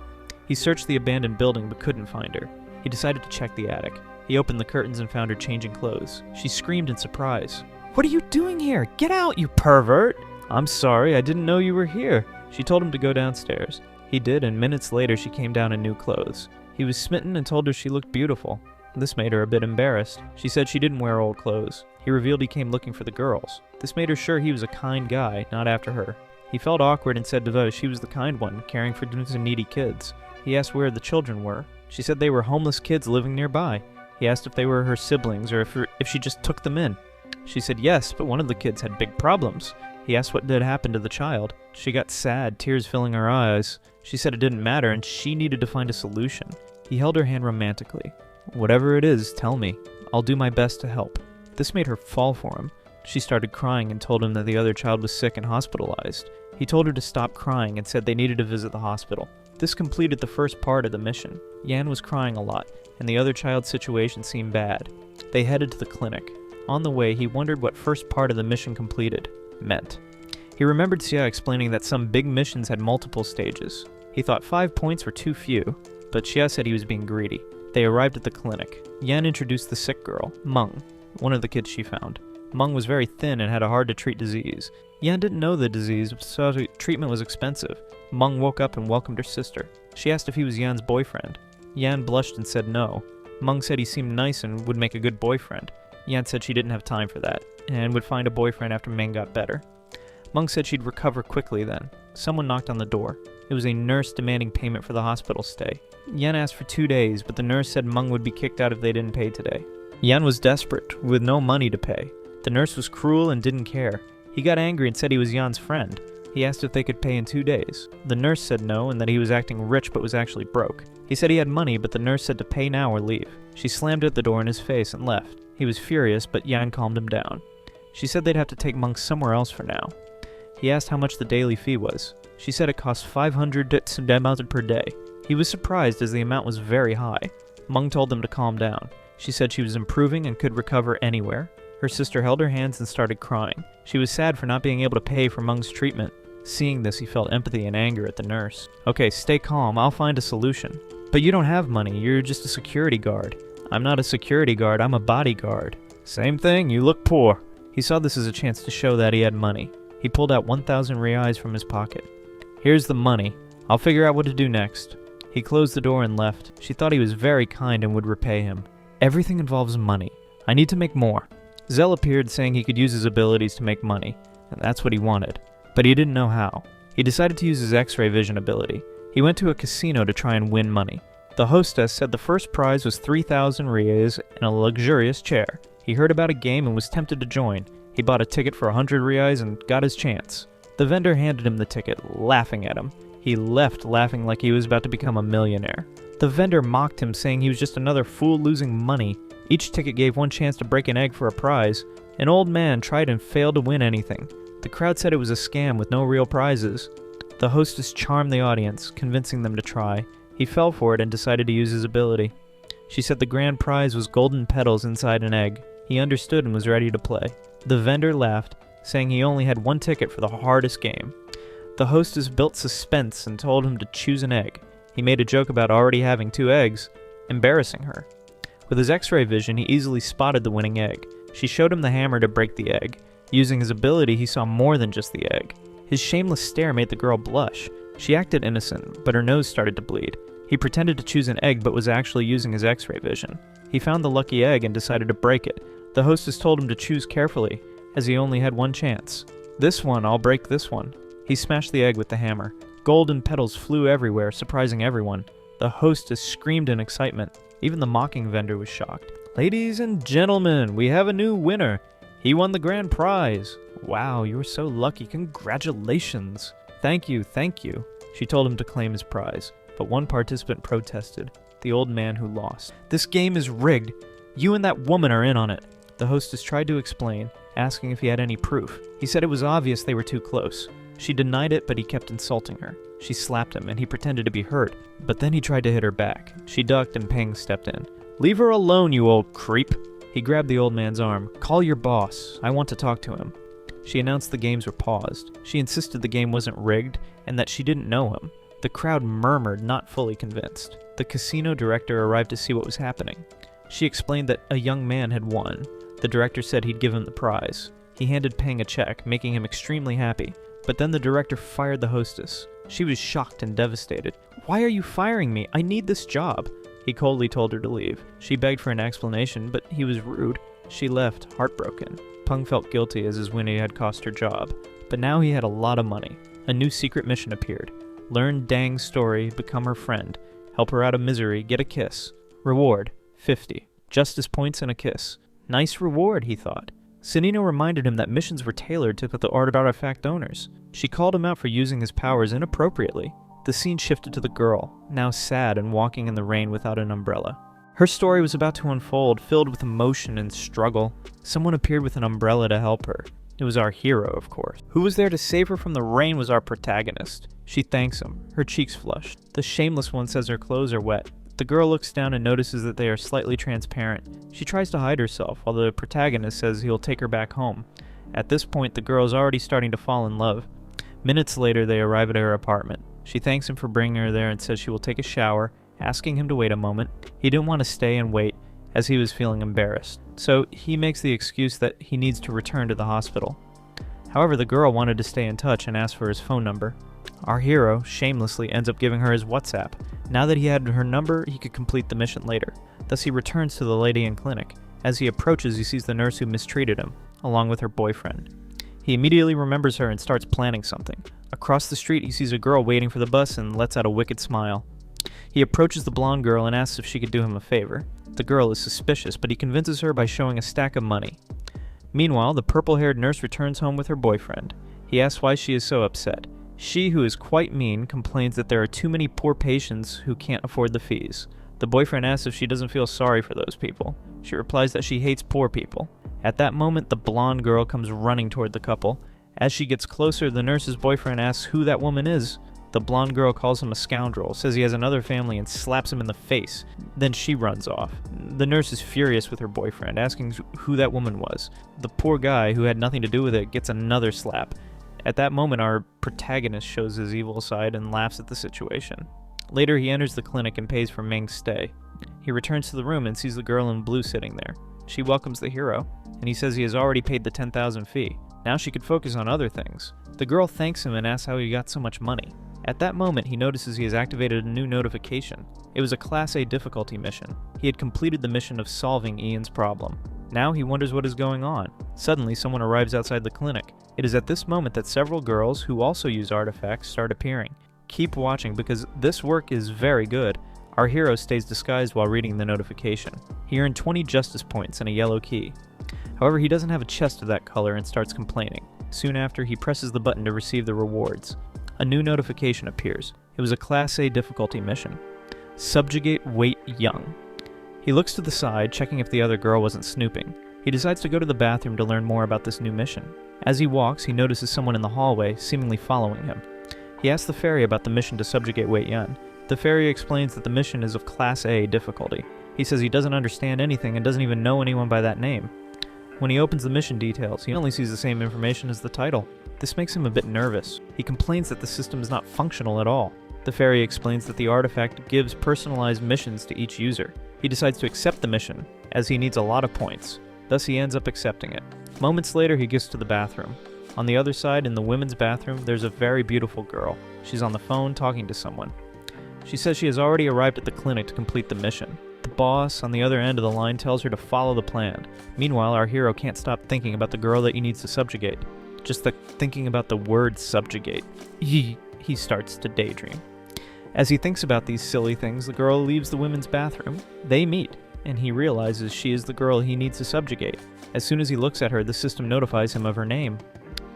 Speaker 1: He searched the abandoned building but couldn't find her. He decided to check the attic. He opened the curtains and found her changing clothes. She screamed in surprise. What are you doing here? Get out, you pervert! I'm sorry, I didn't know you were here. She told him to go downstairs. He did, and minutes later she came down in new clothes. He was smitten and told her she looked beautiful. This made her a bit embarrassed. She said she didn't wear old clothes. He revealed he came looking for the girls. This made her sure he was a kind guy, not after her. He felt awkward and said to Vo she was the kind one, caring for needy kids. He asked where the children were. She said they were homeless kids living nearby. He asked if they were her siblings or if she just took them in. She said yes, but one of the kids had big problems. He asked what did happen to the child. She got sad, tears filling her eyes. She said it didn't matter and she needed to find a solution. He held her hand romantically. Whatever it is, tell me. I'll do my best to help. This made her fall for him. She started crying and told him that the other child was sick and hospitalized. He told her to stop crying and said they needed to visit the hospital. This completed the first part of the mission. Yan was crying a lot, and the other child's situation seemed bad. They headed to the clinic. On the way, he wondered what first part of the mission completed meant. He remembered Xia explaining that some big missions had multiple stages. He thought 5 points were too few, but Xia said he was being greedy. They arrived at the clinic. Yan introduced the sick girl, Meng, one of the kids she found. Meng was very thin and had a hard-to-treat disease. Yan didn't know the disease, so treatment was expensive. Meng woke up and welcomed her sister. She asked if he was Yan's boyfriend. Yan blushed and said no. Meng said he seemed nice and would make a good boyfriend. Yan said she didn't have time for that, and would find a boyfriend after Meng got better. Meng said she'd recover quickly then. Someone knocked on the door. It was a nurse demanding payment for the hospital stay. Yan asked for 2 days, but the nurse said Meng would be kicked out if they didn't pay today. Yan was desperate, with no money to pay. The nurse was cruel and didn't care. He got angry and said he was Yan's friend. He asked if they could pay in 2 days. The nurse said no and that he was acting rich but was actually broke. He said he had money, but the nurse said to pay now or leave. She slammed at the door in his face and left. He was furious, but Yan calmed him down. She said they'd have to take Meng somewhere else for now. He asked how much the daily fee was. She said it cost 500 tsudemounted per day. He was surprised as the amount was very high. Meng told them to calm down. She said she was improving and could recover anywhere. Her sister held her hands and started crying. She was sad for not being able to pay for Meng's treatment. Seeing this, he felt empathy and anger at the nurse. Okay, stay calm, I'll find a solution. But you don't have money, you're just a security guard. I'm not a security guard, I'm a bodyguard. Same thing, you look poor. He saw this as a chance to show that he had money. He pulled out 1,000 reais from his pocket. Here's the money. I'll figure out what to do next. He closed the door and left. She thought he was very kind and would repay him. Everything involves money. I need to make more. Zell appeared saying he could use his abilities to make money, and that's what he wanted. But he didn't know how. He decided to use his X-ray vision ability. He went to a casino to try and win money. The hostess said the first prize was 3,000 reais and a luxurious chair. He heard about a game and was tempted to join. He bought a ticket for 100 reais and got his chance. The vendor handed him the ticket, laughing at him. He left laughing like he was about to become a millionaire. The vendor mocked him, saying he was just another fool losing money. Each ticket gave one chance to break an egg for a prize. An old man tried and failed to win anything. The crowd said it was a scam with no real prizes. The hostess charmed the audience, convincing them to try. He fell for it and decided to use his ability. She said the grand prize was golden petals inside an egg. He understood and was ready to play. The vendor laughed, saying he only had one ticket for the hardest game. The hostess built suspense and told him to choose an egg. He made a joke about already having 2 eggs, embarrassing her. With his X-ray vision, he easily spotted the winning egg. She showed him the hammer to break the egg. Using his ability, he saw more than just the egg. His shameless stare made the girl blush. She acted innocent, but her nose started to bleed. He pretended to choose an egg, but was actually using his X-ray vision. He found the lucky egg and decided to break it. The hostess told him to choose carefully, as he only had one chance. This one, I'll break this one. He smashed the egg with the hammer. Golden petals flew everywhere, surprising everyone. The hostess screamed in excitement. Even the mocking vendor was shocked. Ladies and gentlemen, we have a new winner. He won the grand prize. Wow, you were so lucky. Congratulations. Thank you, thank you. She told him to claim his prize, but one participant protested. The old man who lost. This game is rigged. You and that woman are in on it. The hostess tried to explain, asking if he had any proof. He said it was obvious they were too close. She denied it, but he kept insulting her. She slapped him, and he pretended to be hurt, but then he tried to hit her back. She ducked, and Peng stepped in. Leave her alone, you old creep. He grabbed the old man's arm. Call your boss. I want to talk to him. She announced the games were paused. She insisted the game wasn't rigged, and that she didn't know him. The crowd murmured, not fully convinced. The casino director arrived to see what was happening. She explained that a young man had won. The director said he'd give him the prize. He handed Peng a check, making him extremely happy. But then the director fired the hostess. She was shocked and devastated. Why are you firing me? I need this job. He coldly told her to leave. She begged for an explanation, but he was rude. She left, heartbroken. Peng felt guilty as his winning had cost her job. But now he had a lot of money. A new secret mission appeared. Learn Dang's story, become her friend. Help her out of misery, get a kiss. Reward, 50. Justice points and a kiss. Nice reward, he thought. Sanino reminded him that missions were tailored to the artifact owners. She called him out for using his powers inappropriately. The scene shifted to the girl, now sad and walking in the rain without an umbrella. Her story was about to unfold, filled with emotion and struggle. Someone appeared with an umbrella to help her. It was our hero, of course. Who was there to save her from the rain was our protagonist. She thanks him, her cheeks flushed. The shameless one says her clothes are wet. The girl looks down and notices that they are slightly transparent. She tries to hide herself, while the protagonist says he'll take her back home. At this point, the girl is already starting to fall in love. Minutes later, they arrive at her apartment. She thanks him for bringing her there and says she will take a shower, asking him to wait a moment. He didn't want to stay and wait, as he was feeling embarrassed. So he makes the excuse that he needs to return to the hospital. However, the girl wanted to stay in touch and asked for his phone number. Our hero shamelessly ends up giving her his WhatsApp. Now that he had her number, he could complete the mission later. Thus he returns to the lady in clinic. As he approaches, he sees the nurse who mistreated him, along with her boyfriend. He immediately remembers her and starts planning something. Across the street, he sees a girl waiting for the bus and lets out a wicked smile. He approaches the blonde girl and asks if she could do him a favor. The girl is suspicious, but he convinces her by showing a stack of money. Meanwhile, the purple-haired nurse returns home with her boyfriend. He asks why she is so upset. She, who is quite mean, complains that there are too many poor patients who can't afford the fees. The boyfriend asks if she doesn't feel sorry for those people. She replies that she hates poor people. At that moment, the blonde girl comes running toward the couple. As she gets closer, the nurse's boyfriend asks who that woman is. The blonde girl calls him a scoundrel, says he has another family, and slaps him in the face. Then she runs off. The nurse is furious with her boyfriend, asking who that woman was. The poor guy, who had nothing to do with it, gets another slap. At that moment, our protagonist shows his evil side and laughs at the situation. Later, he enters the clinic and pays for Ming's stay. He returns to the room and sees the girl in blue sitting there. She welcomes the hero, and he says he has already paid the 10,000 fee. Now she could focus on other things. The girl thanks him and asks how he got so much money. At that moment, he notices he has activated a new notification. It was a Class A difficulty mission. He had completed the mission of solving Ian's problem. Now he wonders what is going on. Suddenly, someone arrives outside the clinic. It is at this moment that several girls, who also use artifacts, start appearing. Keep watching because this work is very good. Our hero stays disguised while reading the notification. He earned 20 justice points and a yellow key. However, he doesn't have a chest of that color and starts complaining. Soon after, he presses the button to receive the rewards. A new notification appears. It was a Class A difficulty mission. Subjugate Wait Young. He looks to the side, checking if the other girl wasn't snooping. He decides to go to the bathroom to learn more about this new mission. As he walks, he notices someone in the hallway, seemingly following him. He asks the fairy about the mission to subjugate Wei Yun. The fairy explains that the mission is of Class A difficulty. He says he doesn't understand anything and doesn't even know anyone by that name. When he opens the mission details, he only sees the same information as the title. This makes him a bit nervous. He complains that the system is not functional at all. The fairy explains that the artifact gives personalized missions to each user. He decides to accept the mission, as he needs a lot of points. Thus he ends up accepting it. Moments later, he gets to the bathroom. On the other side, in the women's bathroom, there's a very beautiful girl. She's on the phone talking to someone. She says she has already arrived at the clinic to complete the mission. The boss on the other end of the line tells her to follow the plan. Meanwhile, our hero can't stop thinking about the girl that he needs to subjugate. Just thinking about the word subjugate. He starts to daydream. As he thinks about these silly things, the girl leaves the women's bathroom. They meet, and he realizes she is the girl he needs to subjugate. As soon as he looks at her, the system notifies him of her name.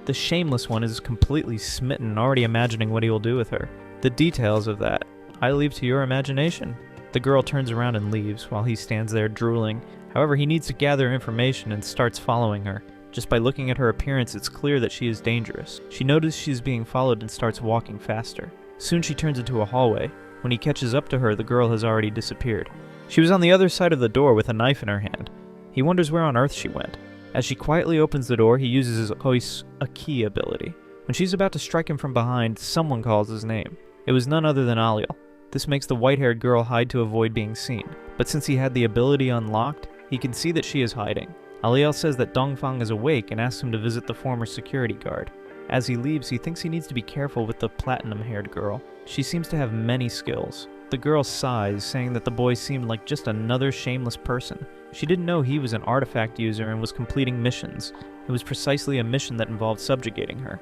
Speaker 1: The shameless one is completely smitten, already imagining what he will do with her. The details of that, I leave to your imagination. The girl turns around and leaves, while he stands there drooling. However, he needs to gather information and starts following her. Just by looking at her appearance, it's clear that she is dangerous. She notices she is being followed and starts walking faster. Soon she turns into a hallway. When he catches up to her, the girl has already disappeared. She was on the other side of the door with a knife in her hand. He wonders where on earth she went. As she quietly opens the door, he uses his hoist a key ability. When she's about to strike him from behind, someone calls his name. It was none other than Aliel. This makes the white-haired girl hide to avoid being seen. But since he had the ability unlocked, he can see that she is hiding. Aliel says that Dongfang is awake and asks him to visit the former security guard. As he leaves, he thinks he needs to be careful with the platinum-haired girl. She seems to have many skills. The girl sighs, saying that the boy seemed like just another shameless person. She didn't know he was an artifact user and was completing missions. It was precisely a mission that involved subjugating her.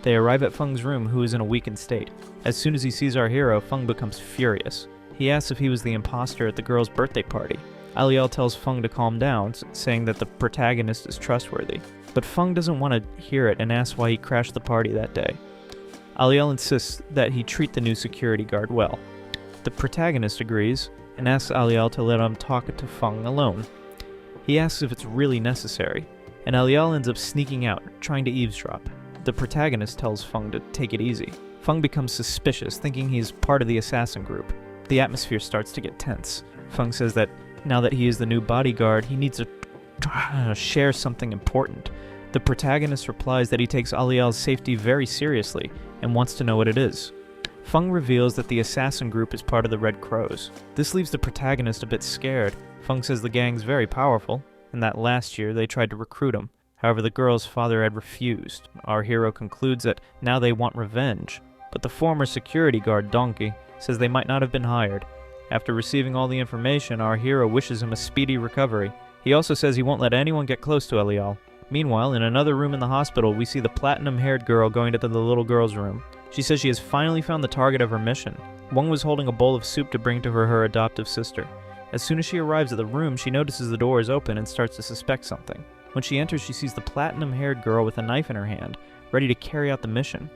Speaker 1: They arrive at Feng's room, who is in a weakened state. As soon as he sees our hero, Feng becomes furious. He asks if he was the imposter at the girl's birthday party. Aliel tells Feng to calm down, saying that the protagonist is trustworthy. But Feng doesn't want to hear it and asks why he crashed the party that day. Aliel insists that he treat the new security guard well. The protagonist agrees and asks Aliel to let him talk to Feng alone. He asks if it's really necessary. and Aliel ends up sneaking out, trying to eavesdrop. The protagonist tells Feng to take it easy. Feng becomes suspicious, thinking he's part of the assassin group. The atmosphere starts to get tense. Feng says that now that he is the new bodyguard, he needs to share something important. The protagonist replies that he takes Aliel's safety very seriously and wants to know what it is. Feng reveals that the assassin group is part of the Red Crows. This leaves the protagonist a bit scared. Feng says the gang's very powerful, and that last year they tried to recruit him. However, the girl's father had refused. Our hero concludes that now they want revenge, but the former security guard, Donkey, says they might not have been hired. After receiving all the information, our hero wishes him a speedy recovery. He also says he won't let anyone get close to Aliel. Meanwhile, in another room in the hospital, we see the platinum-haired girl going to the little girl's room. She says she has finally found the target of her mission. Wong was holding a bowl of soup to bring to her adoptive sister. As soon as she arrives at the room, she notices the door is open and starts to suspect something. When she enters, she sees the platinum-haired girl with a knife in her hand, ready to carry out the mission.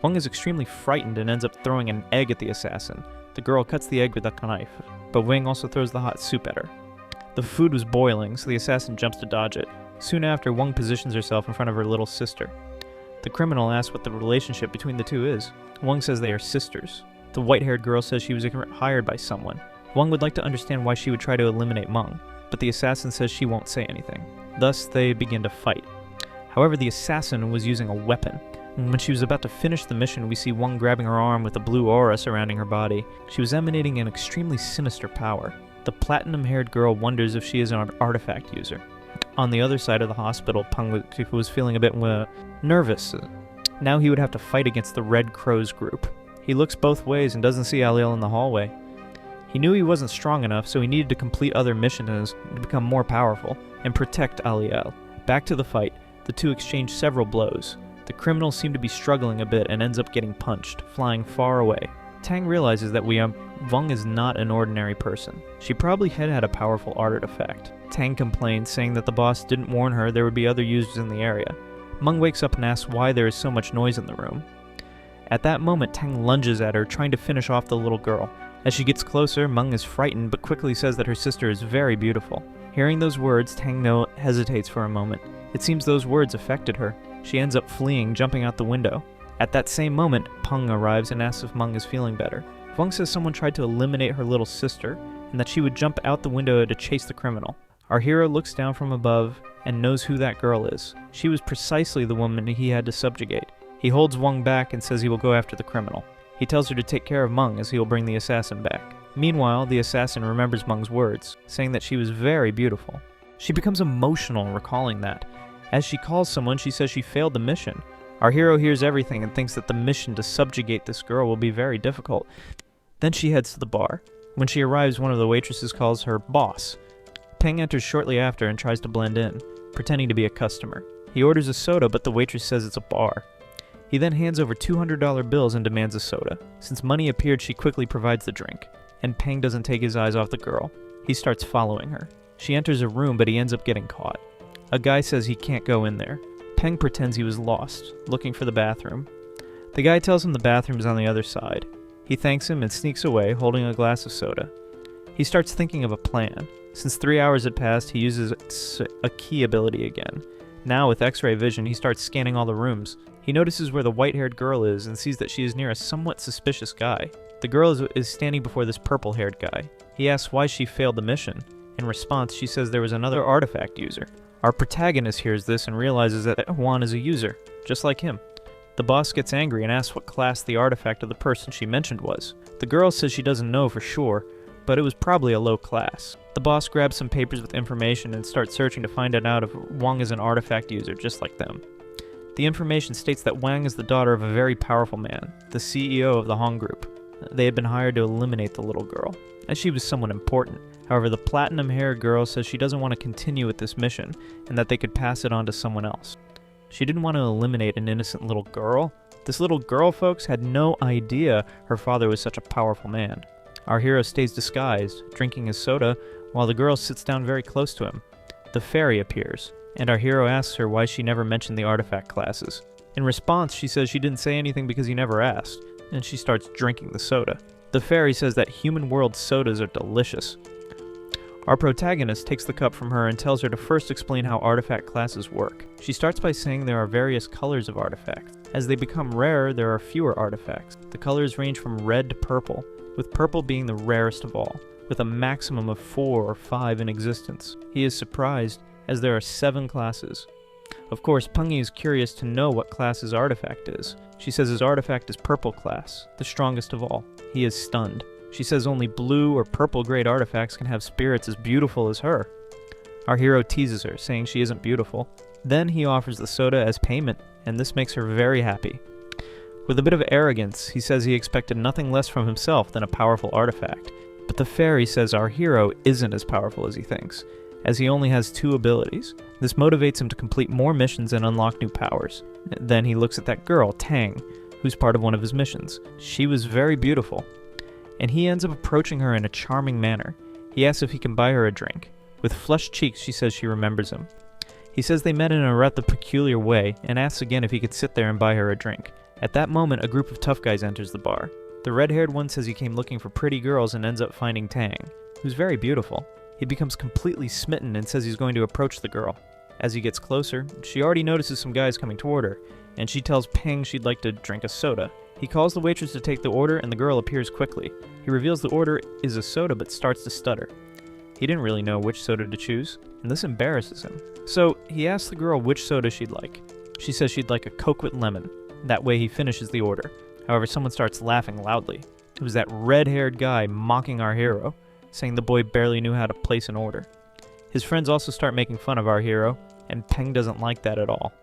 Speaker 1: Wong is extremely frightened and ends up throwing an egg at the assassin. The girl cuts the egg with a knife, but Wing also throws the hot soup at her. The food was boiling, so the assassin jumps to dodge it. Soon after, Wong positions herself in front of her little sister. The criminal asks what the relationship between the two is. Wong says they are sisters. The white-haired girl says she was hired by someone. Wong would like to understand why she would try to eliminate Meng, but the assassin says she won't say anything. Thus, they begin to fight. However, the assassin was using a weapon. And when she was about to finish the mission, we see Wong grabbing her arm with a blue aura surrounding her body. She was emanating an extremely sinister power. The platinum-haired girl wonders if she is an artifact user. On the other side of the hospital, Peng was feeling a bit nervous. Now he would have to fight against the Red Crows group. He looks both ways and doesn't see Aliel in the hallway. He knew he wasn't strong enough, so he needed to complete other missions to become more powerful and protect Aliel. Back to the fight, the two exchange several blows. The criminal seemed to be struggling a bit and ends up getting punched, flying far away. Tang realizes that Wong is not an ordinary person. She probably had a powerful artifact. Tang complains, saying that the boss didn't warn her there would be other users in the area. Meng wakes up and asks why there is so much noise in the room. At that moment, Tang lunges at her, trying to finish off the little girl. As she gets closer, Meng is frightened but quickly says that her sister is very beautiful. Hearing those words, Tang hesitates for a moment. It seems those words affected her. She ends up fleeing, jumping out the window. At that same moment, Peng arrives and asks if Meng is feeling better. Wong says someone tried to eliminate her little sister, and that she would jump out the window to chase the criminal. Our hero looks down from above and knows who that girl is. She was precisely the woman he had to subjugate. He holds Wong back and says he will go after the criminal. He tells her to take care of Meng as he will bring the assassin back. Meanwhile, the assassin remembers Meng's words, saying that she was very beautiful. She becomes emotional recalling that. As she calls someone, she says she failed the mission. Our hero hears everything and thinks that the mission to subjugate this girl will be very difficult. Then she heads to the bar. When she arrives, one of the waitresses calls her boss. Peng enters shortly after and tries to blend in, pretending to be a customer. He orders a soda, but the waitress says it's a bar. He then hands over $200 bills and demands a soda. Since money appeared, she quickly provides the drink, and Peng doesn't take his eyes off the girl. He starts following her. She enters a room, but he ends up getting caught. A guy says he can't go in there. Peng pretends he was lost, looking for the bathroom. The guy tells him the bathroom is on the other side. He thanks him and sneaks away, holding a glass of soda. He starts thinking of a plan. Since 3 hours had passed, he uses a key ability again. Now, with X-ray vision, he starts scanning all the rooms. He notices where the white-haired girl is and sees that she is near a somewhat suspicious guy. The girl is standing before this purple-haired guy. He asks why she failed the mission. In response, she says there was another artifact user. Our protagonist hears this and realizes that Juan is a user, just like him. The boss gets angry and asks what class the artifact of the person she mentioned was. The girl says she doesn't know for sure, but it was probably a low class. The boss grabs some papers with information and starts searching to find out if Wang is an artifact user, just like them. The information states that Wang is the daughter of a very powerful man, the CEO of the Hong Group. They had been hired to eliminate the little girl, as she was someone important. However, the platinum-haired girl says she doesn't want to continue with this mission, and that they could pass it on to someone else. She didn't want to eliminate an innocent little girl. This little girl, folks, had no idea her father was such a powerful man. Our hero stays disguised, drinking his soda, while the girl sits down very close to him. The fairy appears, and our hero asks her why she never mentioned the artifact classes. In response, she says she didn't say anything because he never asked, and she starts drinking the soda. The fairy says that human world sodas are delicious. Our protagonist takes the cup from her and tells her to first explain how artifact classes work. She starts by saying there are various colors of artifacts. As they become rarer, there are fewer artifacts. The colors range from red to purple, with purple being the rarest of all, with a maximum of 4 or 5 in existence. He is surprised, as there are 7 classes. Of course, Pungi is curious to know what class his artifact is. She says his artifact is purple class, the strongest of all. He is stunned. She says only blue or purple grade artifacts can have spirits as beautiful as her. Our hero teases her, saying she isn't beautiful. Then he offers the soda as payment, and this makes her very happy. With a bit of arrogance, he says he expected nothing less from himself than a powerful artifact. But the fairy says our hero isn't as powerful as he thinks, as he only has 2 abilities. This motivates him to complete more missions and unlock new powers. Then he looks at that girl, Tang, who's part of one of his missions. She was very beautiful, and he ends up approaching her in a charming manner. He asks if he can buy her a drink. With flushed cheeks, she says she remembers him. He says they met in a rather peculiar way, and asks again if he could sit there and buy her a drink. At that moment, a group of tough guys enters the bar. The red-haired one says he came looking for pretty girls and ends up finding Tang, who's very beautiful. He becomes completely smitten and says he's going to approach the girl. As he gets closer, she already notices some guys coming toward her, and she tells Pang she'd like to drink a soda. He calls the waitress to take the order, and the girl appears quickly. He reveals the order is a soda but starts to stutter. He didn't really know which soda to choose, and this embarrasses him. So he asks the girl which soda she'd like. She says she'd like a Coke with lemon. That way he finishes the order. However, someone starts laughing loudly. It was that red-haired guy mocking our hero, saying the boy barely knew how to place an order. His friends also start making fun of our hero, and Peng doesn't like that at all.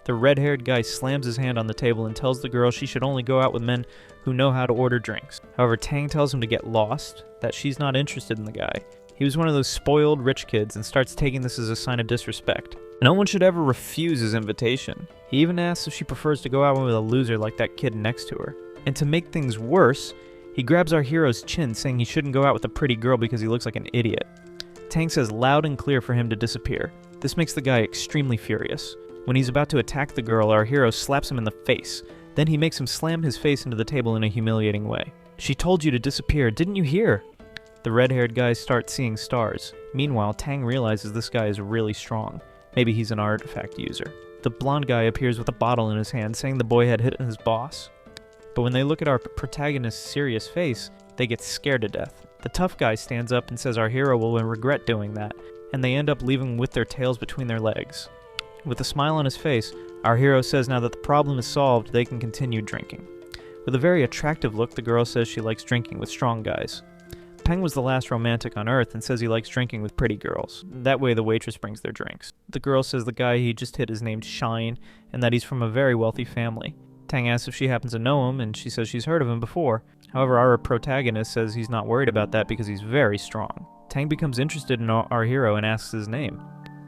Speaker 1: The red-haired guy slams his hand on the table and tells the girl she should only go out with men who know how to order drinks. However, Tang tells him to get lost, that she's not interested in the guy. He was one of those spoiled rich kids and starts taking this as a sign of disrespect. No one should ever refuse his invitation. He even asks if she prefers to go out with a loser like that kid next to her. And to make things worse, he grabs our hero's chin, saying he shouldn't go out with a pretty girl because he looks like an idiot. Tang says loud and clear for him to disappear. This makes the guy extremely furious. When he's about to attack the girl, our hero slaps him in the face. Then he makes him slam his face into the table in a humiliating way. She told you to disappear, didn't you hear? The red-haired guy starts seeing stars. Meanwhile, Tang realizes this guy is really strong. Maybe he's an artifact user. The blonde guy appears with a bottle in his hand, saying the boy had hit his boss. But when they look at our protagonist's serious face, they get scared to death. The tough guy stands up and says our hero will regret doing that, and they end up leaving with their tails between their legs. With a smile on his face, our hero says now that the problem is solved, they can continue drinking. With a very attractive look, the girl says she likes drinking with strong guys. Peng was the last romantic on Earth and says he likes drinking with pretty girls. That way the waitress brings their drinks. The girl says the guy he just hit is named Shine, and that he's from a very wealthy family. Tang asks if she happens to know him, and she says she's heard of him before. However, our protagonist says he's not worried about that because he's very strong. Tang becomes interested in our hero and asks his name.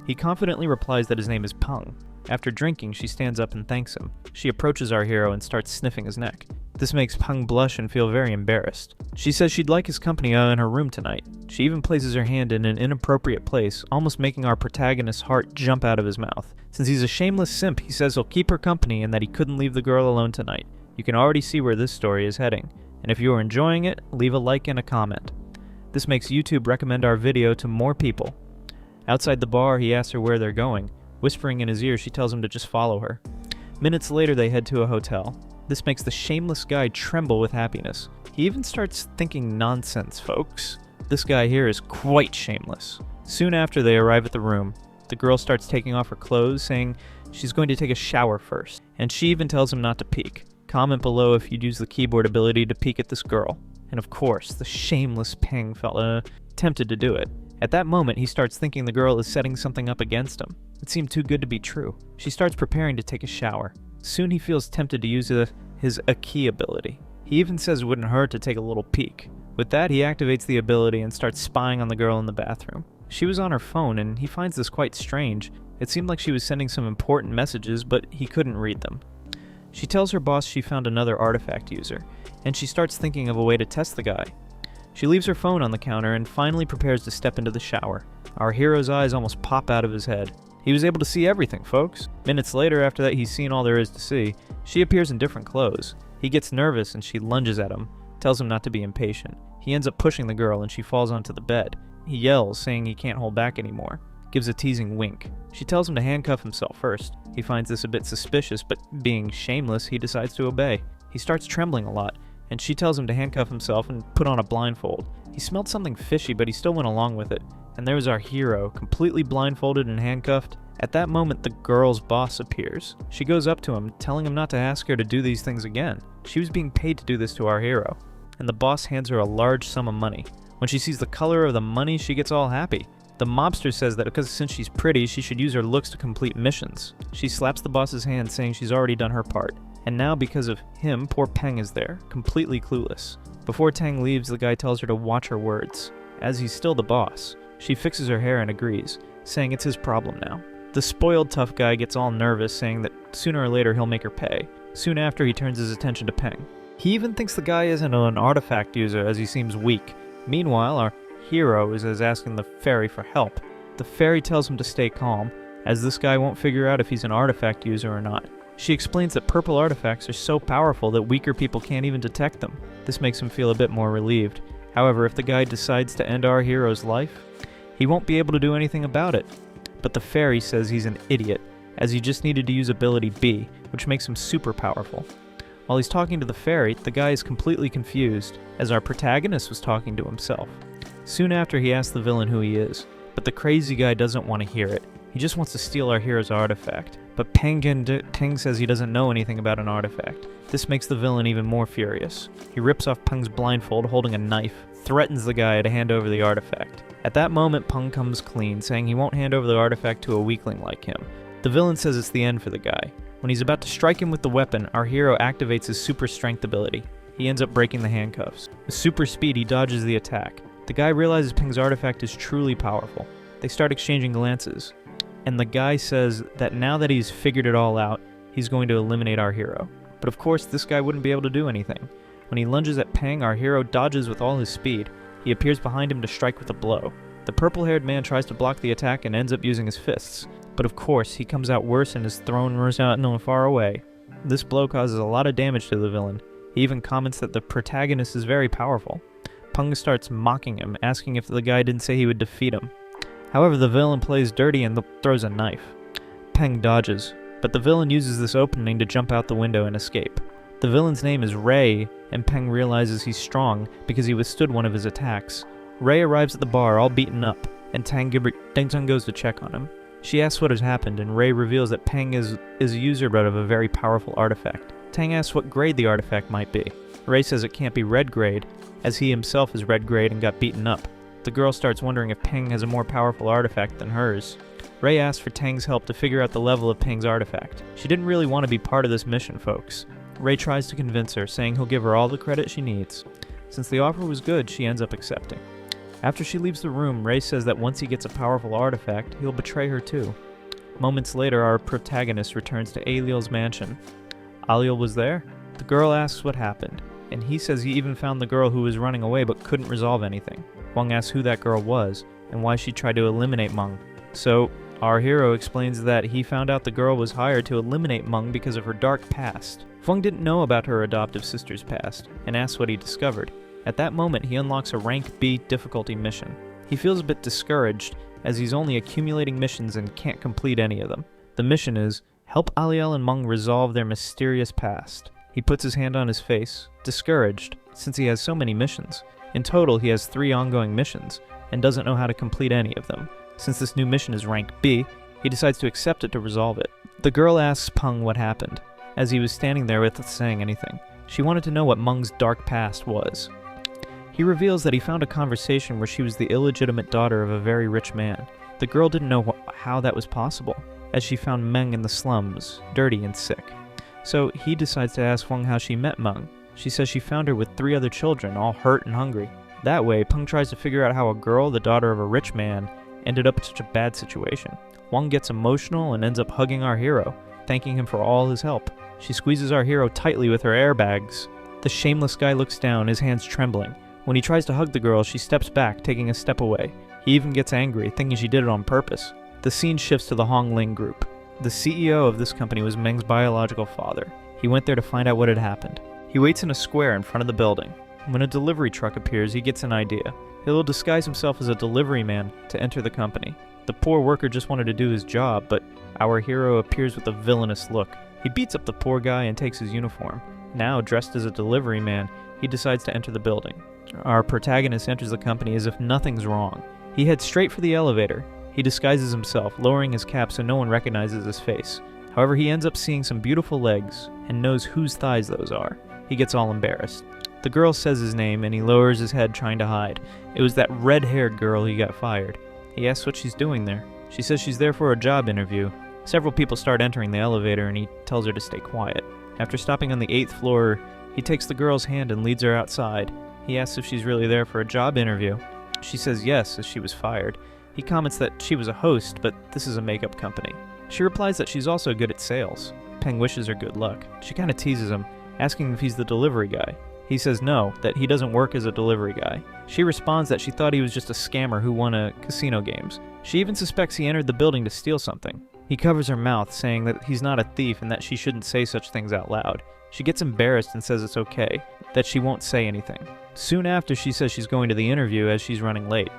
Speaker 1: He confidently replies that his name is Peng. After drinking, she stands up and thanks him. She approaches our hero and starts sniffing his neck. This makes Peng blush and feel very embarrassed. She says she'd like his company in her room tonight. She even places her hand in an inappropriate place, almost making our protagonist's heart jump out of his mouth. Since he's a shameless simp, he says he'll keep her company and that he couldn't leave the girl alone tonight. You can already see where this story is heading. And if you are enjoying it, leave a like and a comment. This makes YouTube recommend our video to more people. Outside the bar, he asks her where they're going. Whispering in his ear, she tells him to just follow her. Minutes later, they head to a hotel. This makes the shameless guy tremble with happiness. He even starts thinking nonsense, folks. This guy here is quite shameless. Soon after they arrive at the room, the girl starts taking off her clothes, saying she's going to take a shower first. And she even tells him not to peek. Comment below if you'd use the keyboard ability to peek at this girl. And of course, the shameless Peng fella tempted to do it. At that moment, he starts thinking the girl is setting something up against him. It seemed too good to be true. She starts preparing to take a shower. Soon he feels tempted to use his Aki ability. He even says it wouldn't hurt to take a little peek. With that, he activates the ability and starts spying on the girl in the bathroom. She was on her phone, and he finds this quite strange. It seemed like she was sending some important messages, but he couldn't read them. She tells her boss she found another artifact user, and she starts thinking of a way to test the guy. She leaves her phone on the counter and finally prepares to step into the shower. Our hero's eyes almost pop out of his head. He was able to see everything, folks. Minutes later, after that he's seen all there is to see, she appears in different clothes. He gets nervous and she lunges at him, tells him not to be impatient. He ends up pushing the girl and she falls onto the bed. He yells, saying he can't hold back anymore. Gives a teasing wink. She tells him to handcuff himself first. He finds this a bit suspicious, but being shameless, he decides to obey. He starts trembling a lot, and she tells him to handcuff himself and put on a blindfold. He smelled something fishy, but he still went along with it. And there was our hero, completely blindfolded and handcuffed. At that moment, the girl's boss appears. She goes up to him, telling him not to ask her to do these things again. She was being paid to do this to our hero. And the boss hands her a large sum of money. When she sees the color of the money, she gets all happy. The mobster says that because since she's pretty, she should use her looks to complete missions. She slaps the boss's hand, saying she's already done her part. And now, because of him, poor Peng is there, completely clueless. Before Tang leaves, the guy tells her to watch her words, as he's still the boss. She fixes her hair and agrees, saying it's his problem now. The spoiled tough guy gets all nervous, saying that sooner or later he'll make her pay. Soon after, he turns his attention to Peng. He even thinks the guy isn't an artifact user, as he seems weak. Meanwhile, our hero is asking the fairy for help. The fairy tells him to stay calm, as this guy won't figure out if he's an artifact user or not. She explains that purple artifacts are so powerful that weaker people can't even detect them. This makes him feel a bit more relieved. However, if the guy decides to end our hero's life, he won't be able to do anything about it. But the fairy says he's an idiot, as he just needed to use ability B, which makes him super powerful. While he's talking to the fairy, the guy is completely confused, as our protagonist was talking to himself. Soon after, he asks the villain who he is, but the crazy guy doesn't want to hear it. He just wants to steal our hero's artifact. But Peng says he doesn't know anything about an artifact. This makes the villain even more furious. He rips off Peng's blindfold holding a knife, threatens the guy to hand over the artifact. At that moment, Peng comes clean, saying he won't hand over the artifact to a weakling like him. The villain says it's the end for the guy. When he's about to strike him with the weapon, our hero activates his super strength ability. He ends up breaking the handcuffs. With super speed, he dodges the attack. The guy realizes Peng's artifact is truly powerful. They start exchanging glances. And the guy says that now that he's figured it all out, he's going to eliminate our hero. But of course, this guy wouldn't be able to do anything. When he lunges at Peng, our hero dodges with all his speed. He appears behind him to strike with a blow. The purple-haired man tries to block the attack and ends up using his fists. But of course, he comes out worse and is thrown out far away. This blow causes a lot of damage to the villain. He even comments that the protagonist is very powerful. Peng starts mocking him, asking if the guy didn't say he would defeat him. However, the villain plays dirty and throws a knife. Peng dodges, but the villain uses this opening to jump out the window and escape. The villain's name is Ray, and Peng realizes he's strong because he withstood one of his attacks. Ray arrives at the bar all beaten up, and Tang goes to check on him. She asks what has happened, and Ray reveals that Peng is a user of a very powerful artifact. Tang asks what grade the artifact might be. Ray says it can't be red grade, as he himself is red grade and got beaten up. The girl starts wondering if Peng has a more powerful artifact than hers. Ray asks for Tang's help to figure out the level of Peng's artifact. She didn't really want to be part of this mission, folks. Ray tries to convince her, saying he'll give her all the credit she needs. Since the offer was good, she ends up accepting. After she leaves the room, Ray says that once he gets a powerful artifact, he'll betray her too. Moments later, our protagonist returns to Aliel's mansion. Aliel was there? The girl asks what happened, and he says he even found the girl who was running away but couldn't resolve anything. Huang asks who that girl was, and why she tried to eliminate Meng. So, our hero explains that he found out the girl was hired to eliminate Meng because of her dark past. Feng didn't know about her adoptive sister's past, and asks what he discovered. At that moment, he unlocks a rank B difficulty mission. He feels a bit discouraged, as he's only accumulating missions and can't complete any of them. The mission is, help Aliel and Meng resolve their mysterious past. He puts his hand on his face, discouraged, since he has so many missions. In total, he has 3 ongoing missions, and doesn't know how to complete any of them. Since this new mission is rank B, he decides to accept it to resolve it. The girl asks Peng what happened, as he was standing there without saying anything. She wanted to know what Meng's dark past was. He reveals that he found a conversation where she was the illegitimate daughter of a very rich man. The girl didn't know how that was possible, as she found Meng in the slums, dirty and sick. So he decides to ask Huang how she met Meng. She says she found her with 3 other children, all hurt and hungry. That way, Peng tries to figure out how a girl, the daughter of a rich man, ended up in such a bad situation. Huang gets emotional and ends up hugging our hero, thanking him for all his help. She squeezes our hero tightly with her airbags. The shameless guy looks down, his hands trembling. When he tries to hug the girl, she steps back, taking a step away. He even gets angry, thinking she did it on purpose. The scene shifts to the Hongling group. The CEO of this company was Meng's biological father. He went there to find out what had happened. He waits in a square in front of the building. When a delivery truck appears, he gets an idea. He'll disguise himself as a delivery man to enter the company. The poor worker just wanted to do his job, but our hero appears with a villainous look. He beats up the poor guy and takes his uniform. Now, dressed as a delivery man, he decides to enter the building. Our protagonist enters the company as if nothing's wrong. He heads straight for the elevator. He disguises himself, lowering his cap so no one recognizes his face. However, he ends up seeing some beautiful legs and knows whose thighs those are. He gets all embarrassed. The girl says his name and he lowers his head trying to hide. It was that red-haired girl who got fired. He asks what she's doing there. She says she's there for a job interview. Several people start entering the elevator and he tells her to stay quiet. After stopping on the 8th floor, he takes the girl's hand and leads her outside. He asks if she's really there for a job interview. She says yes, as she was fired. He comments that she was a host, but this is a makeup company. She replies that she's also good at sales. Peng wishes her good luck. She kinda teases him, asking if he's the delivery guy. He says no, that he doesn't work as a delivery guy. She responds that she thought he was just a scammer who won a casino games. She even suspects he entered the building to steal something. He covers her mouth, saying that he's not a thief and that she shouldn't say such things out loud. She gets embarrassed and says it's okay, that she won't say anything. Soon after, she says she's going to the interview as she's running late.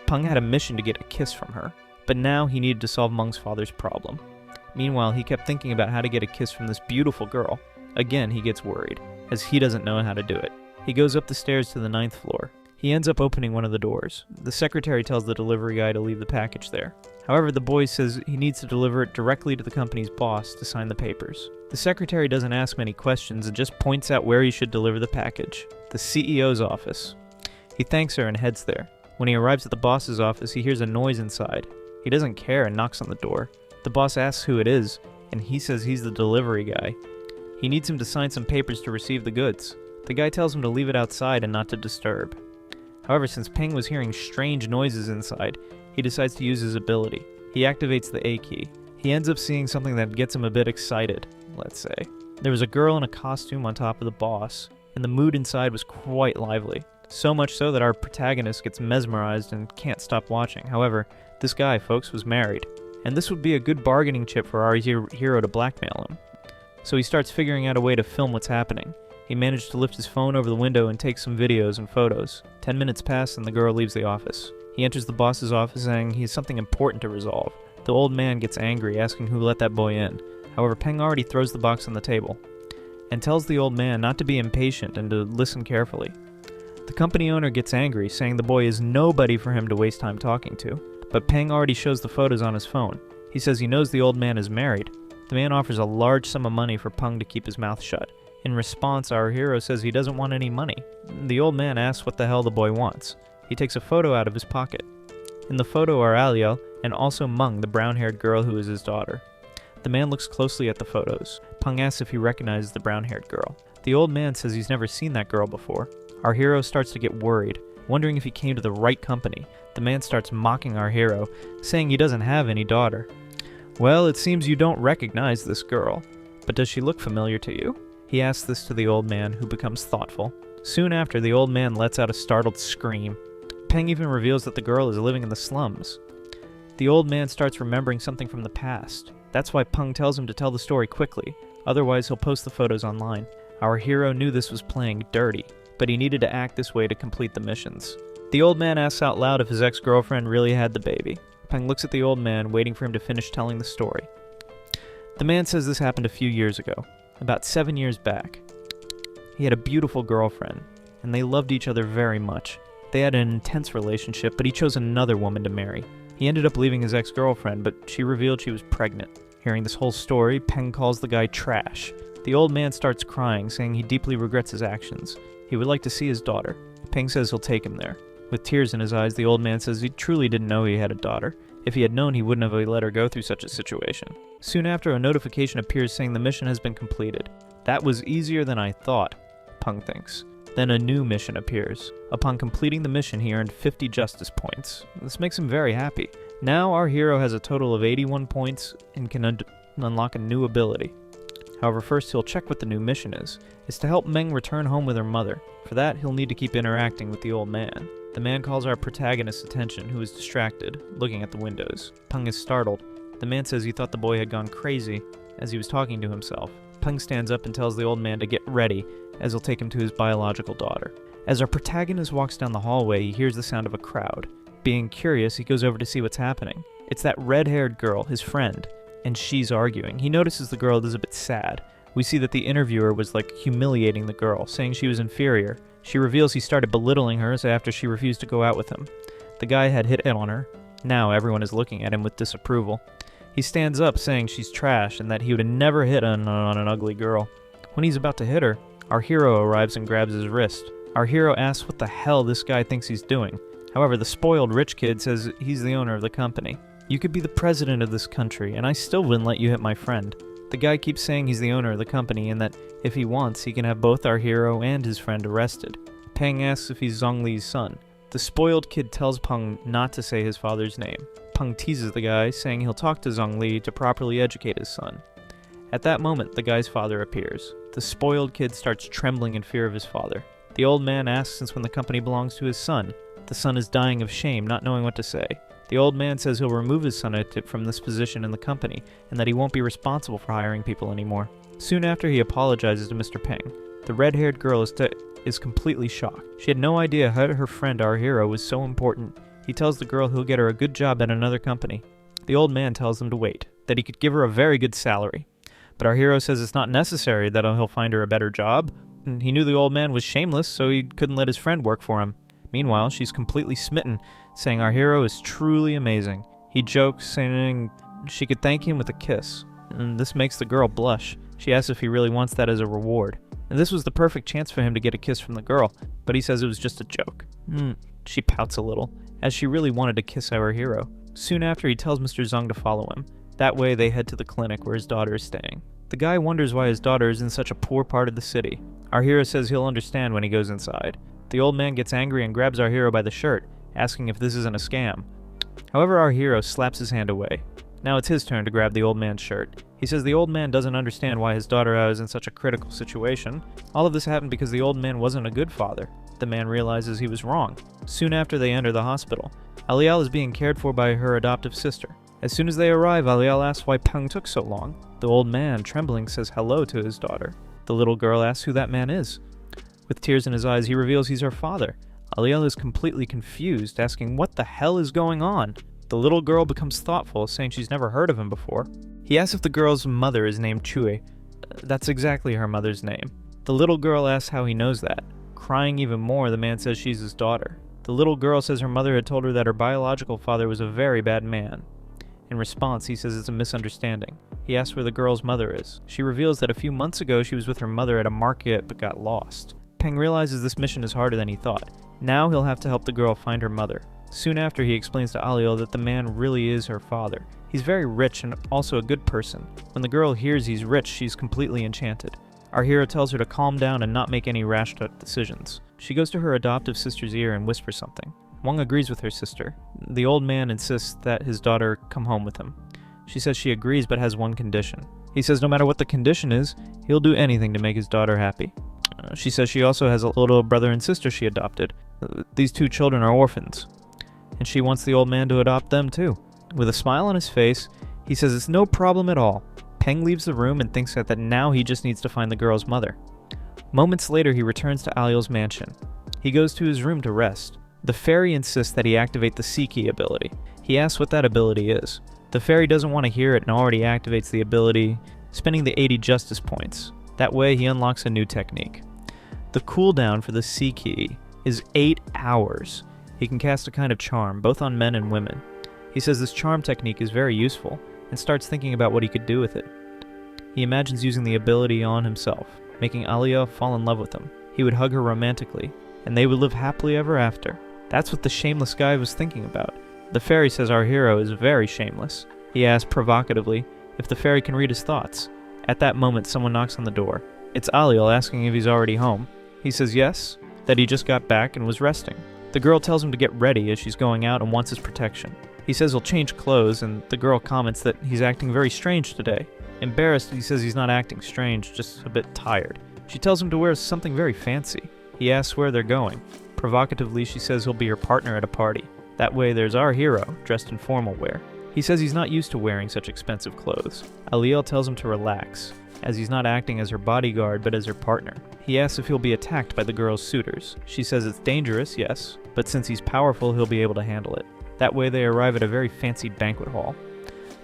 Speaker 1: Peng had a mission to get a kiss from her, but now he needed to solve Meng's father's problem. Meanwhile, he kept thinking about how to get a kiss from this beautiful girl. Again, he gets worried, as he doesn't know how to do it. He goes up the stairs to the 9th floor. He ends up opening one of the doors. The secretary tells the delivery guy to leave the package there. However, the boy says he needs to deliver it directly to the company's boss to sign the papers. The secretary doesn't ask many questions and just points out where he should deliver the package. The CEO's office. He thanks her and heads there. When he arrives at the boss's office, he hears a noise inside. He doesn't care and knocks on the door. The boss asks who it is, and he says he's the delivery guy. He needs him to sign some papers to receive the goods. The guy tells him to leave it outside and not to disturb. However, since Peng was hearing strange noises inside, he decides to use his ability. He activates the A key. He ends up seeing something that gets him a bit excited, let's say. There was a girl in a costume on top of the boss, and the mood inside was quite lively. So much so that our protagonist gets mesmerized and can't stop watching. However, this guy, folks, was married, and this would be a good bargaining chip for our hero to blackmail him. So he starts figuring out a way to film what's happening. He managed to lift his phone over the window and take some videos and photos. 10 minutes pass and the girl leaves the office. He enters the boss's office saying he has something important to resolve. The old man gets angry, asking who let that boy in. However, Peng already throws the box on the table and tells the old man not to be impatient and to listen carefully. The company owner gets angry, saying the boy is nobody for him to waste time talking to. But Peng already shows the photos on his phone. He says he knows the old man is married. The man offers a large sum of money for Peng to keep his mouth shut. In response, our hero says he doesn't want any money. The old man asks what the hell the boy wants. He takes a photo out of his pocket. In the photo are Yahello and also Meng, the brown-haired girl who is his daughter. The man looks closely at the photos. Peng asks if he recognizes the brown-haired girl. The old man says he's never seen that girl before. Our hero starts to get worried, wondering if he came to the right company. The man starts mocking our hero, saying he doesn't have any daughter. Well, it seems you don't recognize this girl, but does she look familiar to you? He asks this to the old man, who becomes thoughtful. Soon after, the old man lets out a startled scream. Peng even reveals that the girl is living in the slums. The old man starts remembering something from the past. That's why Peng tells him to tell the story quickly, otherwise he'll post the photos online. Our hero knew this was playing dirty, but he needed to act this way to complete the missions. The old man asks out loud if his ex-girlfriend really had the baby. Peng looks at the old man, waiting for him to finish telling the story. The man says this happened a few years ago, about 7 years back. He had a beautiful girlfriend, and they loved each other very much. They had an intense relationship, but he chose another woman to marry. He ended up leaving his ex-girlfriend, but she revealed she was pregnant. Hearing this whole story, Peng calls the guy trash. The old man starts crying, saying he deeply regrets his actions. He would like to see his daughter. Peng says he'll take him there. With tears in his eyes, the old man says he truly didn't know he had a daughter. If he had known, he wouldn't have let her go through such a situation. Soon after, a notification appears saying the mission has been completed. That was easier than I thought, Peng thinks. Then a new mission appears. Upon completing the mission, he earned 50 justice points. This makes him very happy. Now our hero has a total of 81 points and can unlock a new ability. However, first he'll check what the new mission is. It's to help Meng return home with her mother. For that, he'll need to keep interacting with the old man. The man calls our protagonist's attention, who is distracted, looking at the windows. Peng is startled. The man says he thought the boy had gone crazy, as he was talking to himself. Peng stands up and tells the old man to get ready, as he'll take him to his biological daughter. As our protagonist walks down the hallway, he hears the sound of a crowd. Being curious, he goes over to see what's happening. It's that red-haired girl, his friend, and she's arguing. He notices the girl is a bit sad. We see that the interviewer was humiliating the girl, saying she was inferior. She reveals he started belittling her after she refused to go out with him. The guy had hit on her. Now everyone is looking at him with disapproval. He stands up saying she's trash and that he would have never hit on an ugly girl. When he's about to hit her, our hero arrives and grabs his wrist. Our hero asks what the hell this guy thinks he's doing. However, the spoiled rich kid says he's the owner of the company. You could be the president of this country, and I still wouldn't let you hit my friend. The guy keeps saying he's the owner of the company and that if he wants, he can have both our hero and his friend arrested. Peng asks if he's Zhongli's son. The spoiled kid tells Peng not to say his father's name. Peng teases the guy, saying he'll talk to Zhongli to properly educate his son. At that moment, the guy's father appears. The spoiled kid starts trembling in fear of his father. The old man asks since when the company belongs to his son. The son is dying of shame, not knowing what to say. The old man says he'll remove his son from this position in the company, and that he won't be responsible for hiring people anymore. Soon after, he apologizes to Mr. Peng. The red-haired girl is completely shocked. She had no idea how her friend, our hero, was so important. He tells the girl he'll get her a good job at another company. The old man tells them to wait, that he could give her a very good salary. But our hero says it's not necessary, that he'll find her a better job. And he knew the old man was shameless, so he couldn't let his friend work for him. Meanwhile, she's completely smitten, saying our hero is truly amazing. He jokes, saying she could thank him with a kiss. And this makes the girl blush. She asks if he really wants that as a reward. And this was the perfect chance for him to get a kiss from the girl, but he says it was just a joke. She pouts a little, as she really wanted to kiss our hero. Soon after, he tells Mr. Zhong to follow him. That way, they head to the clinic where his daughter is staying. The guy wonders why his daughter is in such a poor part of the city. Our hero says he'll understand when he goes inside. The old man gets angry and grabs our hero by the shirt, asking if this isn't a scam. However, our hero slaps his hand away. Now it's his turn to grab the old man's shirt. He says the old man doesn't understand why his daughter is in such a critical situation. All of this happened because the old man wasn't a good father. The man realizes he was wrong. Soon after, they enter the hospital. Aliel is being cared for by her adoptive sister. As soon as they arrive, Aliel asks why Peng took so long. The old man, trembling, says hello to his daughter. The little girl asks who that man is. With tears in his eyes, he reveals he's her father. Aliel is completely confused, asking what the hell is going on. The little girl becomes thoughtful, saying she's never heard of him before. He asks if the girl's mother is named Chue. That's exactly her mother's name. The little girl asks how he knows that. Crying even more, the man says she's his daughter. The little girl says her mother had told her that her biological father was a very bad man. In response, he says it's a misunderstanding. He asks where the girl's mother is. She reveals that a few months ago she was with her mother at a market but got lost. Peng realizes this mission is harder than he thought. Now he'll have to help the girl find her mother. Soon after, he explains to Aliel that the man really is her father. He's very rich and also a good person. When the girl hears he's rich, she's completely enchanted. Our hero tells her to calm down and not make any rash decisions. She goes to her adoptive sister's ear and whispers something. Wang agrees with her sister. The old man insists that his daughter come home with him. She says she agrees but has one condition. He says no matter what the condition is, he'll do anything to make his daughter happy. She says she also has a little brother and sister she adopted. These two children are orphans, and she wants the old man to adopt them too. With a smile on his face, he says it's no problem at all. Peng leaves the room and thinks that now he just needs to find the girl's mother. Moments later, he returns to Aliel's mansion. He goes to his room to rest. The fairy insists that he activate the Sea Key ability. He asks what that ability is. The fairy doesn't want to hear it and already activates the ability, spending the 80 justice points. That way, he unlocks a new technique. The cooldown for the Sea Key is 8 hours. He can cast a kind of charm, both on men and women. He says this charm technique is very useful, and starts thinking about what he could do with it. He imagines using the ability on himself, making Aliel fall in love with him. He would hug her romantically, and they would live happily ever after. That's what the shameless guy was thinking about. The fairy says our hero is very shameless. He asks provocatively if the fairy can read his thoughts. At that moment, someone knocks on the door. It's Aliel asking if he's already home. He says yes, that he just got back and was resting. The girl tells him to get ready as she's going out and wants his protection. He says he'll change clothes, and the girl comments that he's acting very strange today. Embarrassed, he says he's not acting strange, just a bit tired. She tells him to wear something very fancy. He asks where they're going. Provocatively, she says he'll be her partner at a party. That way, there's our hero, dressed in formal wear. He says he's not used to wearing such expensive clothes. Aliel tells him to relax, as he's not acting as her bodyguard but as her partner. He asks if he'll be attacked by the girl's suitors. She says it's dangerous, yes, but since he's powerful, he'll be able to handle it. That way they arrive at a very fancy banquet hall.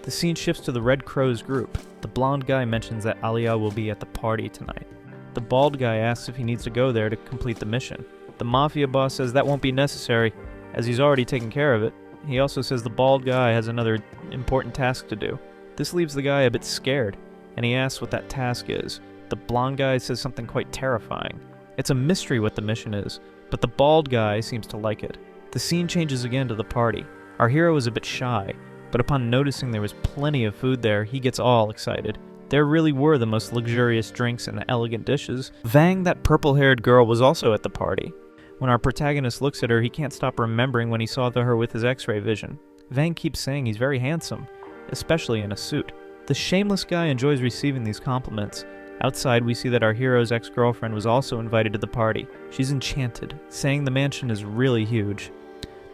Speaker 1: The scene shifts to the Red Crow's group. The blonde guy mentions that Aliel will be at the party tonight. The bald guy asks if he needs to go there to complete the mission. The mafia boss says that won't be necessary, as he's already taken care of it. He also says the bald guy has another important task to do. This leaves the guy a bit scared, and he asks what that task is. The blonde guy says something quite terrifying. It's a mystery what the mission is, but the bald guy seems to like it. The scene changes again to the party. Our hero is a bit shy, but upon noticing there was plenty of food there, he gets all excited. There really were the most luxurious drinks and elegant dishes. Vang, that purple-haired girl, was also at the party. When our protagonist looks at her, he can't stop remembering when he saw her with his X-ray vision. Vang keeps saying he's very handsome, especially in a suit. The shameless guy enjoys receiving these compliments. Outside, we see that our hero's ex-girlfriend was also invited to the party. She's enchanted, saying the mansion is really huge.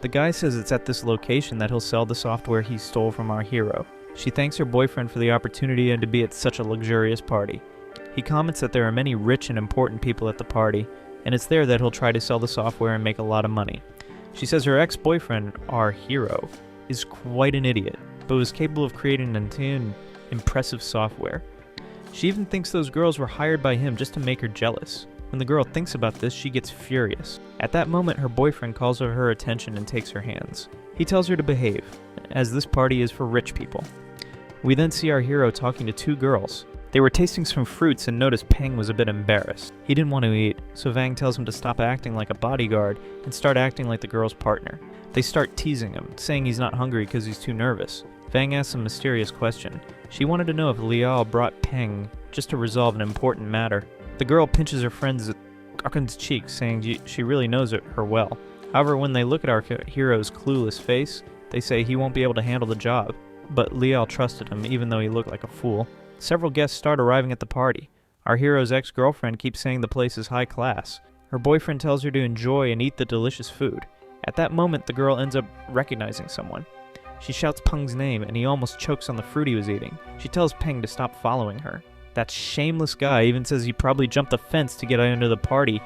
Speaker 1: The guy says it's at this location that he'll sell the software he stole from our hero. She thanks her boyfriend for the opportunity and to be at such a luxurious party. He comments that there are many rich and important people at the party, and it's there that he'll try to sell the software and make a lot of money. She says her ex-boyfriend, our hero, is quite an idiot, but was capable of creating an impressive software. She even thinks those girls were hired by him just to make her jealous. When the girl thinks about this, she gets furious. At that moment, her boyfriend calls her attention and takes her hands. He tells her to behave, as this party is for rich people. We then see our hero talking to two girls. They were tasting some fruits and noticed Peng was a bit embarrassed. He didn't want to eat, so Vang tells him to stop acting like a bodyguard and start acting like the girl's partner. They start teasing him, saying he's not hungry because he's too nervous. Vang asks a mysterious question. She wanted to know if Liao brought Peng just to resolve an important matter. The girl pinches her friend's cheek, saying she really knows her well. However, when they look at our hero's clueless face, they say he won't be able to handle the job. But Liao trusted him, even though he looked like a fool. Several guests start arriving at the party. Our hero's ex-girlfriend keeps saying the place is high class. Her boyfriend tells her to enjoy and eat the delicious food. At that moment, the girl ends up recognizing someone. She shouts Peng's name, and he almost chokes on the fruit he was eating. She tells Peng to stop following her. That shameless guy even says he probably jumped the fence to get into the party.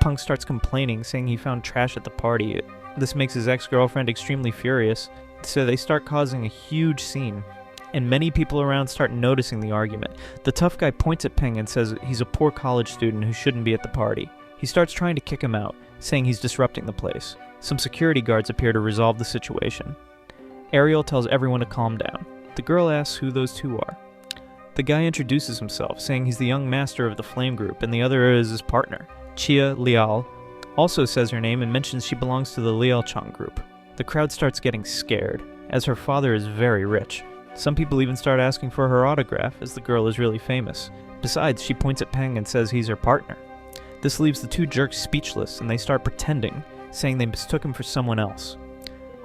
Speaker 1: Peng starts complaining, saying he found trash at the party. This makes his ex-girlfriend extremely furious, so they start causing a huge scene. And many people around start noticing the argument. The tough guy points at Peng and says he's a poor college student who shouldn't be at the party. He starts trying to kick him out, saying he's disrupting the place. Some security guards appear to resolve the situation. Ariel tells everyone to calm down. The girl asks who those two are. The guy introduces himself, saying he's the young master of the Flame Group and the other is his partner. Chia Liao also says her name and mentions she belongs to the Liao-Chang group. The crowd starts getting scared, as her father is very rich. Some people even start asking for her autograph, as the girl is really famous. Besides, she points at Peng and says he's her partner. This leaves the two jerks speechless, and they start pretending, saying they mistook him for someone else.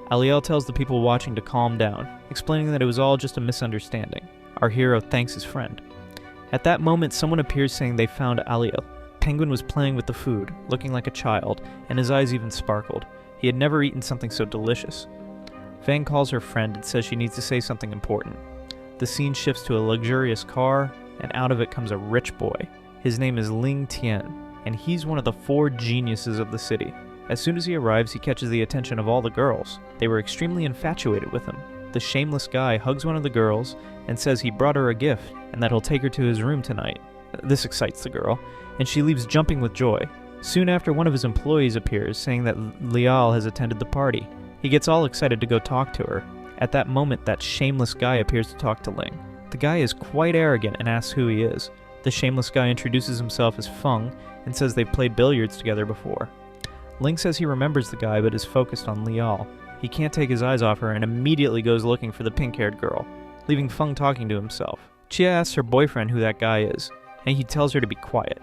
Speaker 1: Aliel tells the people watching to calm down, explaining that it was all just a misunderstanding. Our hero thanks his friend. At that moment, someone appears saying they found Aliel. Penguin was playing with the food, looking like a child, and his eyes even sparkled. He had never eaten something so delicious. Vang calls her friend and says she needs to say something important. The scene shifts to a luxurious car, and out of it comes a rich boy. His name is Ling Tian, and he's one of the 4 geniuses of the city. As soon as he arrives, he catches the attention of all the girls. They were extremely infatuated with him. The shameless guy hugs one of the girls and says he brought her a gift and that he'll take her to his room tonight. This excites the girl, and she leaves jumping with joy. Soon after, one of his employees appears, saying that Liao has attended the party. He gets all excited to go talk to her. At that moment, that shameless guy appears to talk to Ling. The guy is quite arrogant and asks who he is. The shameless guy introduces himself as Feng and says they've played billiards together before. Ling says he remembers the guy but is focused on Liao. He can't take his eyes off her and immediately goes looking for the pink-haired girl, leaving Feng talking to himself. Chia asks her boyfriend who that guy is, and he tells her to be quiet.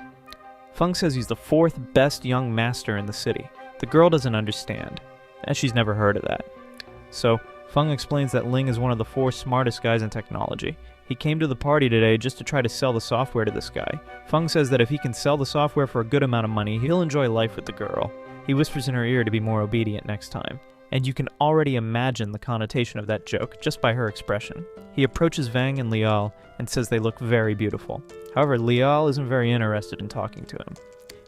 Speaker 1: Feng says he's the 4th best young master in the city. The girl doesn't understand, as she's never heard of that. So, Feng explains that Ling is one of the 4 smartest guys in technology. He came to the party today just to try to sell the software to this guy. Feng says that if he can sell the software for a good amount of money, he'll enjoy life with the girl. He whispers in her ear to be more obedient next time. and you can already imagine the connotation of that joke just by her expression. He approaches Vang and Lial and says they look very beautiful. However, Lial isn't very interested in talking to him.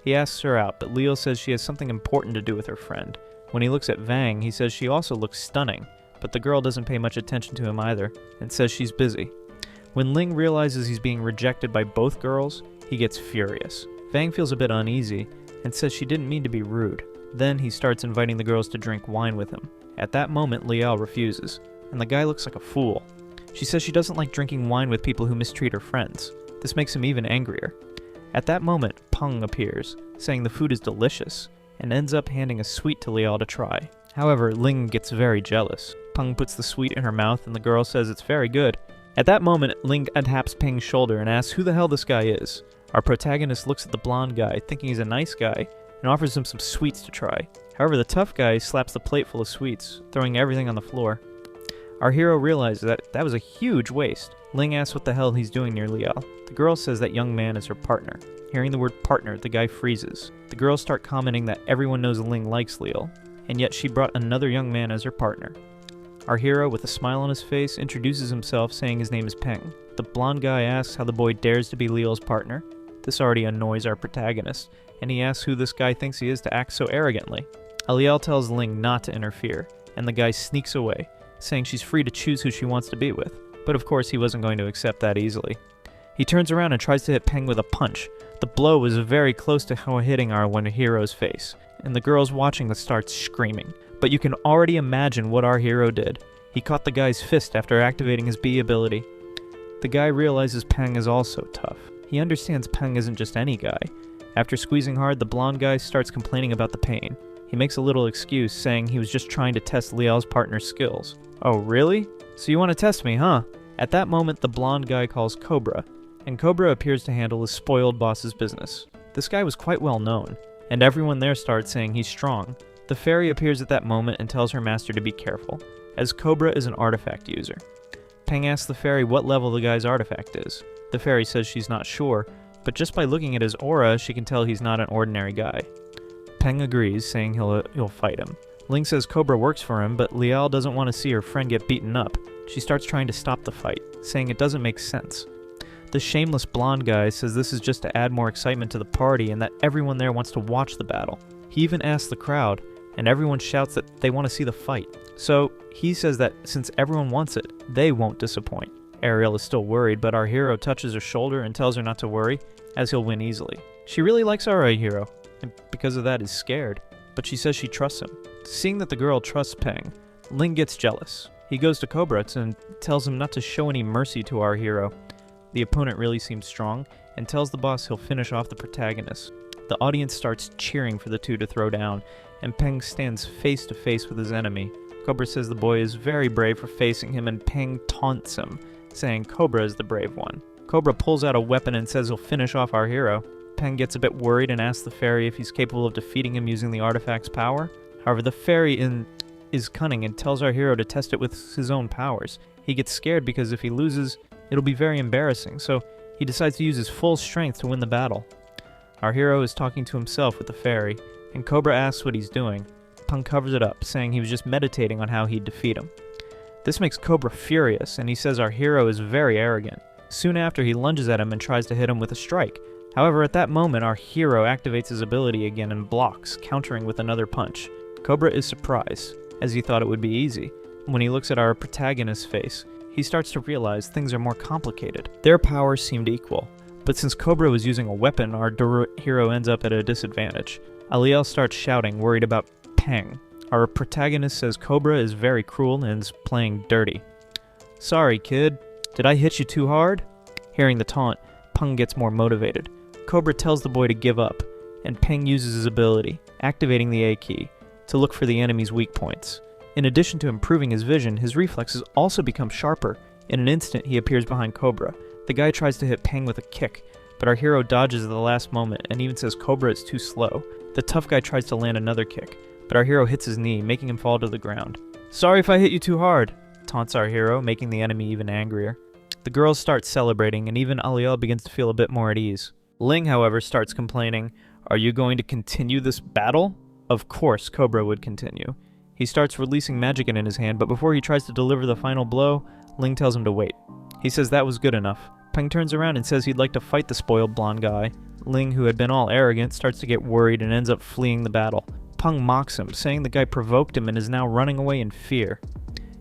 Speaker 1: He asks her out, but Lial says she has something important to do with her friend. When he looks at Vang, he says she also looks stunning, but the girl doesn't pay much attention to him either, and says she's busy. When Ling realizes he's being rejected by both girls, he gets furious. Vang feels a bit uneasy, and says she didn't mean to be rude. Then he starts inviting the girls to drink wine with him. At that moment, Lial refuses, and the guy looks like a fool. She says she doesn't like drinking wine with people who mistreat her friends. This makes him even angrier. At that moment, Peng appears, saying the food is delicious, and ends up handing a sweet to Lial to try. However, Ling gets very jealous. Peng puts the sweet in her mouth, and the girl says it's very good. At that moment, Ling taps Peng's shoulder and asks who the hell this guy is. Our protagonist looks at the blonde guy, thinking he's a nice guy, and offers him some sweets to try. However, the tough guy slaps the plate full of sweets, throwing everything on the floor. Our hero realizes that was a huge waste. Ling asks what the hell he's doing near Lial. The girl says that young man is her partner. Hearing the word partner, the guy freezes. The girls start commenting that everyone knows Ling likes Lial, and yet she brought another young man as her partner. Our hero, with a smile on his face, introduces himself, saying his name is Peng. The blonde guy asks how the boy dares to be Lial's partner. This already annoys our protagonist, and he asks who this guy thinks he is to act so arrogantly. Lial tells Ling not to interfere, and the guy sneaks away, saying she's free to choose who she wants to be with. But of course he wasn't going to accept that easily. He turns around and tries to hit Peng with a punch. The blow was very close to hitting our hero's face, and the girls watching this start screaming. But you can already imagine what our hero did. He caught the guy's fist after activating his B ability. The guy realizes Peng is also tough. He understands Peng isn't just any guy. After squeezing hard, the blonde guy starts complaining about the pain. He makes a little excuse, saying he was just trying to test Lial's partner's skills. Oh, really? So you want to test me, huh? At that moment, the blonde guy calls Cobra, and Cobra appears to handle his spoiled boss's business. This guy was quite well known, and everyone there starts saying he's strong. The fairy appears at that moment and tells her master to be careful, as Cobra is an artifact user. Peng asks the fairy what level the guy's artifact is. The fairy says she's not sure, but just by looking at his aura, she can tell he's not an ordinary guy. Peng agrees, saying he'll fight him. Ling says Cobra works for him, but Lial doesn't want to see her friend get beaten up. She starts trying to stop the fight, saying it doesn't make sense. The shameless blonde guy says this is just to add more excitement to the party and that everyone there wants to watch the battle. He even asks the crowd, and everyone shouts that they want to see the fight. So he says that since everyone wants it, they won't disappoint. Ariel is still worried, but our hero touches her shoulder and tells her not to worry, as he'll win easily. She really likes our hero, and because of that is scared, but she says she trusts him. Seeing that the girl trusts Peng, Ling gets jealous. He goes to Cobra and tells him not to show any mercy to our hero. The opponent really seems strong, and tells the boss he'll finish off the protagonist. The audience starts cheering for the two to throw down, and Peng stands face to face with his enemy. Cobra says the boy is very brave for facing him, and Peng taunts him, saying Cobra is the brave one. Cobra pulls out a weapon and says he'll finish off our hero. Peng gets a bit worried and asks the fairy if he's capable of defeating him using the artifact's power. However, the fairy is cunning and tells our hero to test it with his own powers. He gets scared because if he loses, it'll be very embarrassing, so he decides to use his full strength to win the battle. Our hero is talking to himself with the fairy, and Cobra asks what he's doing. Peng covers it up, saying he was just meditating on how he'd defeat him. This makes Cobra furious, and he says our hero is very arrogant. Soon after, he lunges at him and tries to hit him with a strike. However, at that moment, our hero activates his ability again and blocks, countering with another punch. Cobra is surprised, as he thought it would be easy. When he looks at our protagonist's face, he starts to realize things are more complicated. Their powers seemed equal, but since Cobra was using a weapon, our hero ends up at a disadvantage. Aliel starts shouting, worried about Peng. Our protagonist says Cobra is very cruel and is playing dirty. Sorry, kid. Did I hit you too hard? Hearing the taunt, Peng gets more motivated. Cobra tells the boy to give up, and Peng uses his ability, activating the A key, to look for the enemy's weak points. In addition to improving his vision, his reflexes also become sharper. In an instant, he appears behind Cobra. The guy tries to hit Peng with a kick, but our hero dodges at the last moment and even says Cobra is too slow. The tough guy tries to land another kick, but our hero hits his knee, making him fall to the ground. Sorry if I hit you too hard, taunts our hero, making the enemy even angrier. The girls start celebrating, and even Aliel begins to feel a bit more at ease. Ling, however, starts complaining, "Are you going to continue this battle?" Of course, Cobra would continue. He starts releasing Magican in his hand, but before he tries to deliver the final blow, Ling tells him to wait. He says that was good enough. Peng turns around and says he'd like to fight the spoiled blonde guy. Ling, who had been all arrogant, starts to get worried and ends up fleeing the battle. Peng mocks him, saying the guy provoked him and is now running away in fear.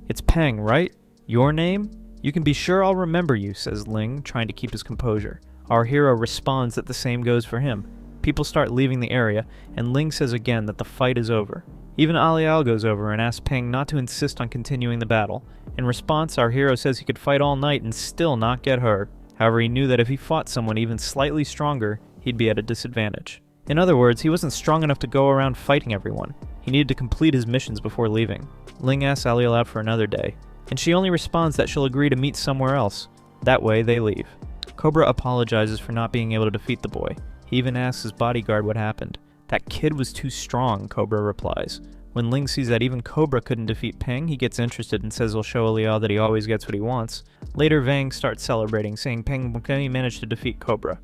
Speaker 1: "It's Peng, right? Your name? You can be sure I'll remember you," says Ling, trying to keep his composure. Our hero responds that the same goes for him. People start leaving the area, and Ling says again that the fight is over. Even Alial goes over and asks Peng not to insist on continuing the battle. In response, our hero says he could fight all night and still not get hurt. However, he knew that if he fought someone even slightly stronger, he'd be at a disadvantage. In other words, he wasn't strong enough to go around fighting everyone. He needed to complete his missions before leaving. Ling asks Alial out for another day, and she only responds that she'll agree to meet somewhere else. That way, they leave. Cobra apologizes for not being able to defeat the boy. He even asks his bodyguard what happened. "That kid was too strong," Cobra replies. When Ling sees that even Cobra couldn't defeat Peng, he gets interested and says he'll show Alial that he always gets what he wants. Later, Vang starts celebrating, saying Peng managed to defeat Cobra.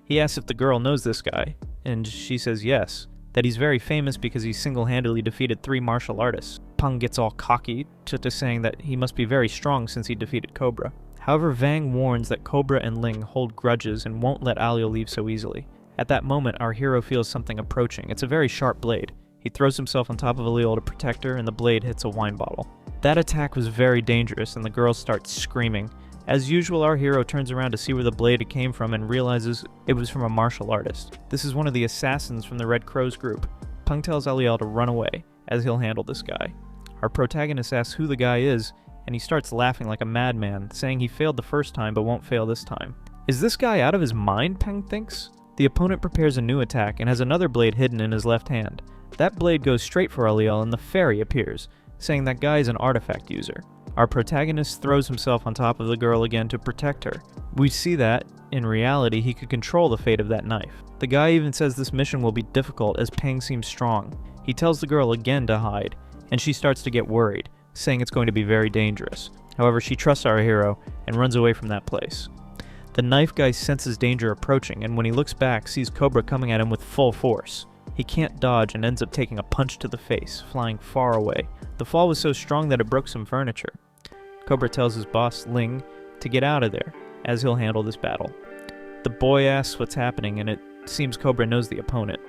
Speaker 1: He asks if the girl knows this guy, and she says yes, that he's very famous because he single-handedly defeated 3 martial artists. Peng gets all cocky, to saying that he must be very strong since he defeated Cobra. However, Vang warns that Cobra and Ling hold grudges and won't let Alial leave so easily. At that moment, our hero feels something approaching. It's a very sharp blade. He throws himself on top of Alial to protect her, and the blade hits a wine bottle. That attack was very dangerous, and the girl starts screaming. As usual, our hero turns around to see where the blade came from and realizes it was from a martial artist. This is one of the assassins from the Red Crows group. Peng tells Alial to run away, as he'll handle this guy. Our protagonist asks who the guy is, and he starts laughing like a madman, saying he failed the first time but won't fail this time. Is this guy out of his mind, Peng thinks? The opponent prepares a new attack and has another blade hidden in his left hand. That blade goes straight for Alial and the fairy appears, saying that guy is an artifact user. Our protagonist throws himself on top of the girl again to protect her. We see that, in reality, he could control the fate of that knife. The guy even says this mission will be difficult as Peng seems strong. He tells the girl again to hide, and she starts to get worried, saying it's going to be very dangerous. However, she trusts our hero and runs away from that place. The knife guy senses danger approaching, and when he looks back, sees Cobra coming at him with full force. He can't dodge and ends up taking a punch to the face, flying far away. The fall was so strong that it broke some furniture. Cobra tells his boss, Ling, to get out of there, as he'll handle this battle. The boy asks what's happening, and it seems Cobra knows the opponent.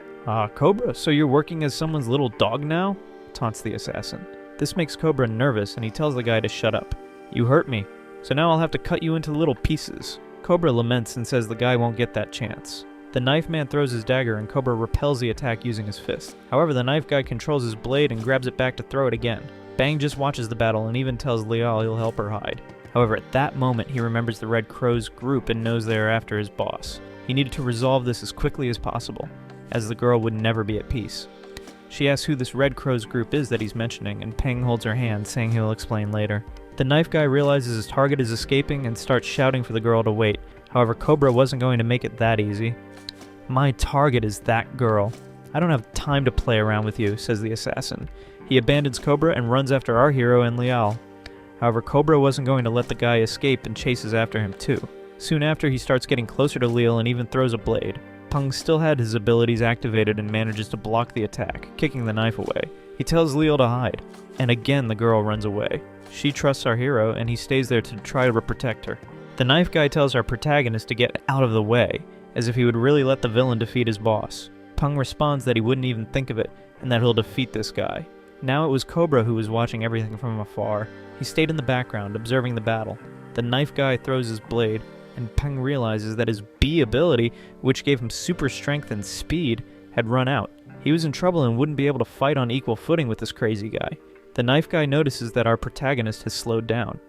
Speaker 1: Cobra, so you're working as someone's little dog now?" taunts the assassin. This makes Cobra nervous, and he tells the guy to shut up. "You hurt me, so now I'll have to cut you into little pieces." Cobra laments and says the guy won't get that chance. The knife man throws his dagger and Cobra repels the attack using his fist. However, the knife guy controls his blade and grabs it back to throw it again. Bang just watches the battle and even tells Liao he'll help her hide. However, at that moment, he remembers the Red Crows group and knows they are after his boss. He needed to resolve this as quickly as possible, as the girl would never be at peace. She asks who this Red Crows group is that he's mentioning, and Peng holds her hand, saying he'll explain later. The knife guy realizes his target is escaping and starts shouting for the girl to wait. However, Cobra wasn't going to make it that easy. "My target is that girl. I don't have time to play around with you," says the assassin. He abandons Cobra and runs after our hero and Liao. However, Cobra wasn't going to let the guy escape and chases after him too. Soon after, he starts getting closer to Liao and even throws a blade. Peng still had his abilities activated and manages to block the attack, kicking the knife away. He tells Liao to hide, and again the girl runs away. She trusts our hero, and he stays there to try to protect her. The knife guy tells our protagonist to get out of the way, as if he would really let the villain defeat his boss. Peng responds that he wouldn't even think of it, and that he'll defeat this guy. Now it was Cobra who was watching everything from afar. He stayed in the background, observing the battle. The knife guy throws his blade, and Peng realizes that his B ability, which gave him super strength and speed, had run out. He was in trouble and wouldn't be able to fight on equal footing with this crazy guy. The knife guy notices that our protagonist has slowed down.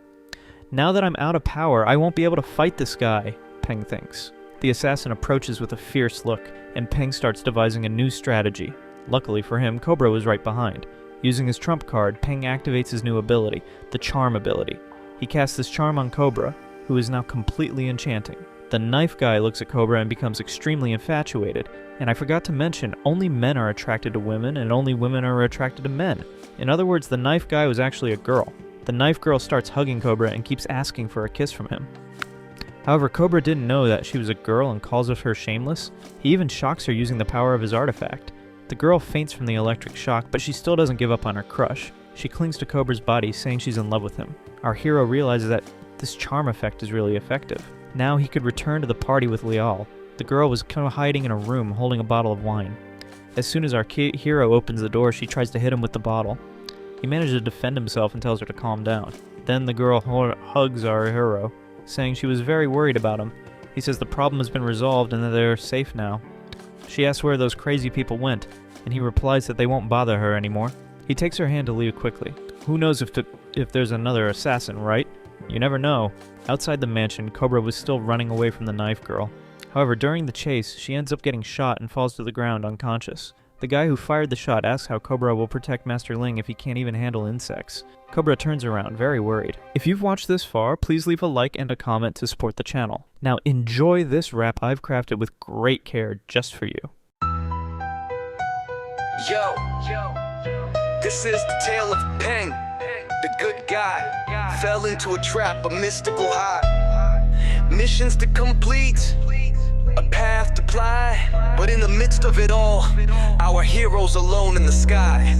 Speaker 1: "Now that I'm out of power, I won't be able to fight this guy," Peng thinks. The assassin approaches with a fierce look, and Peng starts devising a new strategy. Luckily for him, Cobra was right behind. Using his trump card, Peng activates his new ability, the Charm ability. He casts this charm on Cobra, who is now completely enchanting. The knife guy looks at Cobra and becomes extremely infatuated. And I forgot to mention, only men are attracted to women, and only women are attracted to men. In other words, the knife guy was actually a girl. The knife girl starts hugging Cobra and keeps asking for a kiss from him. However, Cobra didn't know that she was a girl and calls her shameless. He even shocks her using the power of his artifact. The girl faints from the electric shock, but she still doesn't give up on her crush. She clings to Cobra's body, saying she's in love with him. Our hero realizes that this charm effect is really effective. Now he could return to the party with Lial. The girl was kind of hiding in a room, holding a bottle of wine. As soon as our hero opens the door, she tries to hit him with the bottle. He manages to defend himself and tells her to calm down. Then the girl hugs our hero, saying she was very worried about him. He says the problem has been resolved and that they're safe now. She asks where those crazy people went, and he replies that they won't bother her anymore. He takes her hand to leave quickly. Who knows if there's another assassin, right? You never know. Outside the mansion, Cobra was still running away from the knife girl. However, during the chase, she ends up getting shot and falls to the ground unconscious. The guy who fired the shot asks how Cobra will protect Master Ling if he can't even handle insects. Cobra turns around, very worried. If you've watched this far, please leave a like and a comment to support the channel. Now enjoy this rap I've crafted with great care just for you.
Speaker 2: Yo, this is the tale of Peng, the good guy. Fell into a trap, a mystical high. Missions to complete, a path to ply. But in the midst of it all, our hero's alone in the sky.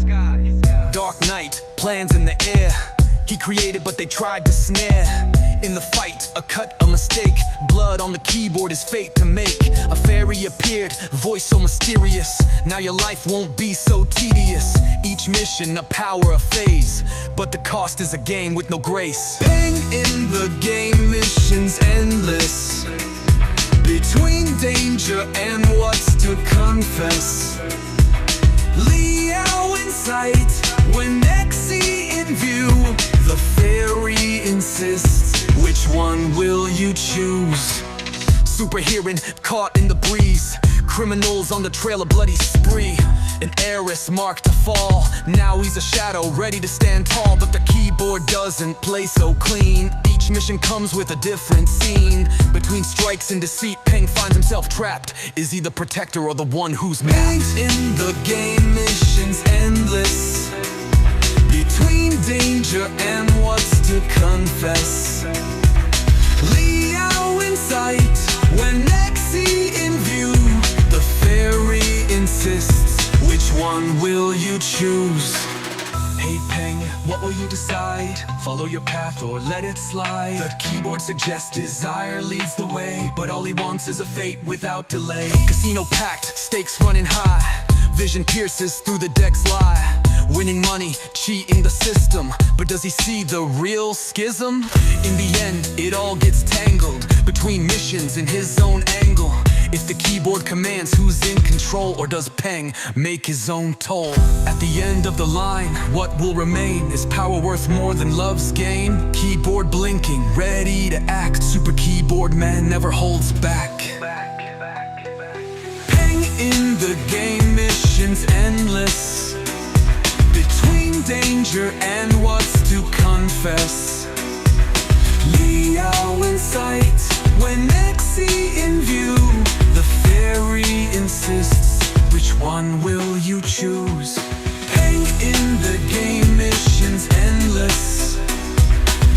Speaker 2: Dark night, plans in the air. He created but they tried to snare. In the fight, a cut, a mistake. Blood on the keyboard is fate to make. A fairy appeared, voice so mysterious. Now your life won't be so tedious. Each mission a power, a phase, but the cost is a game with no grace. Peng in the game, missions endless. Between danger and what's to confess. Liao in sight, when Nexi in view. The fairy insists, which one will you choose? Super hearing, caught in the breeze. Criminals on the trail, a bloody spree. An heiress marked to fall. Now he's a shadow, ready to stand tall. But the keyboard doesn't play so clean. Each mission comes with a different scene. Between strikes and deceit, Peng finds himself trapped. Is he the protector or the one who's mapped? In the game, missions endless. Between danger and what's to confess. Liao in sight, when Nexi in view. The fairy insists, which one will you choose? Hey Peng, what will you decide? Follow your path or let it slide? The keyboard suggests desire leads the way, but all he wants is a fate without delay. Casino packed, stakes running high. Vision pierces through the deck's lie. Winning money, cheating the system. But does he see the real schism? In the end, it all gets tangled between missions and his own angle. If the keyboard commands, who's in control? Or does Peng make his own toll? At the end of the line, what will remain? Is power worth more than love's gain? Keyboard blinking, ready to act. Super keyboard man never holds back. Peng in the game, missions endless. Between danger and what's to confess. Liao in sight, when Nexi in view. The fairy insists, which one will you choose? Peng in the game, missions endless.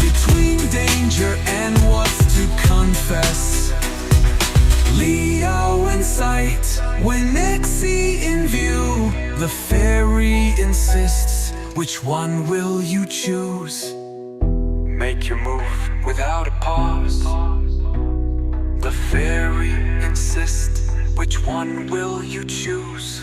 Speaker 2: Between danger and what's to confess. Liao in sight, when Nexi in view. The fairy insists, which one will you choose? Make your move without a pause. The fairy insists, which one will you choose?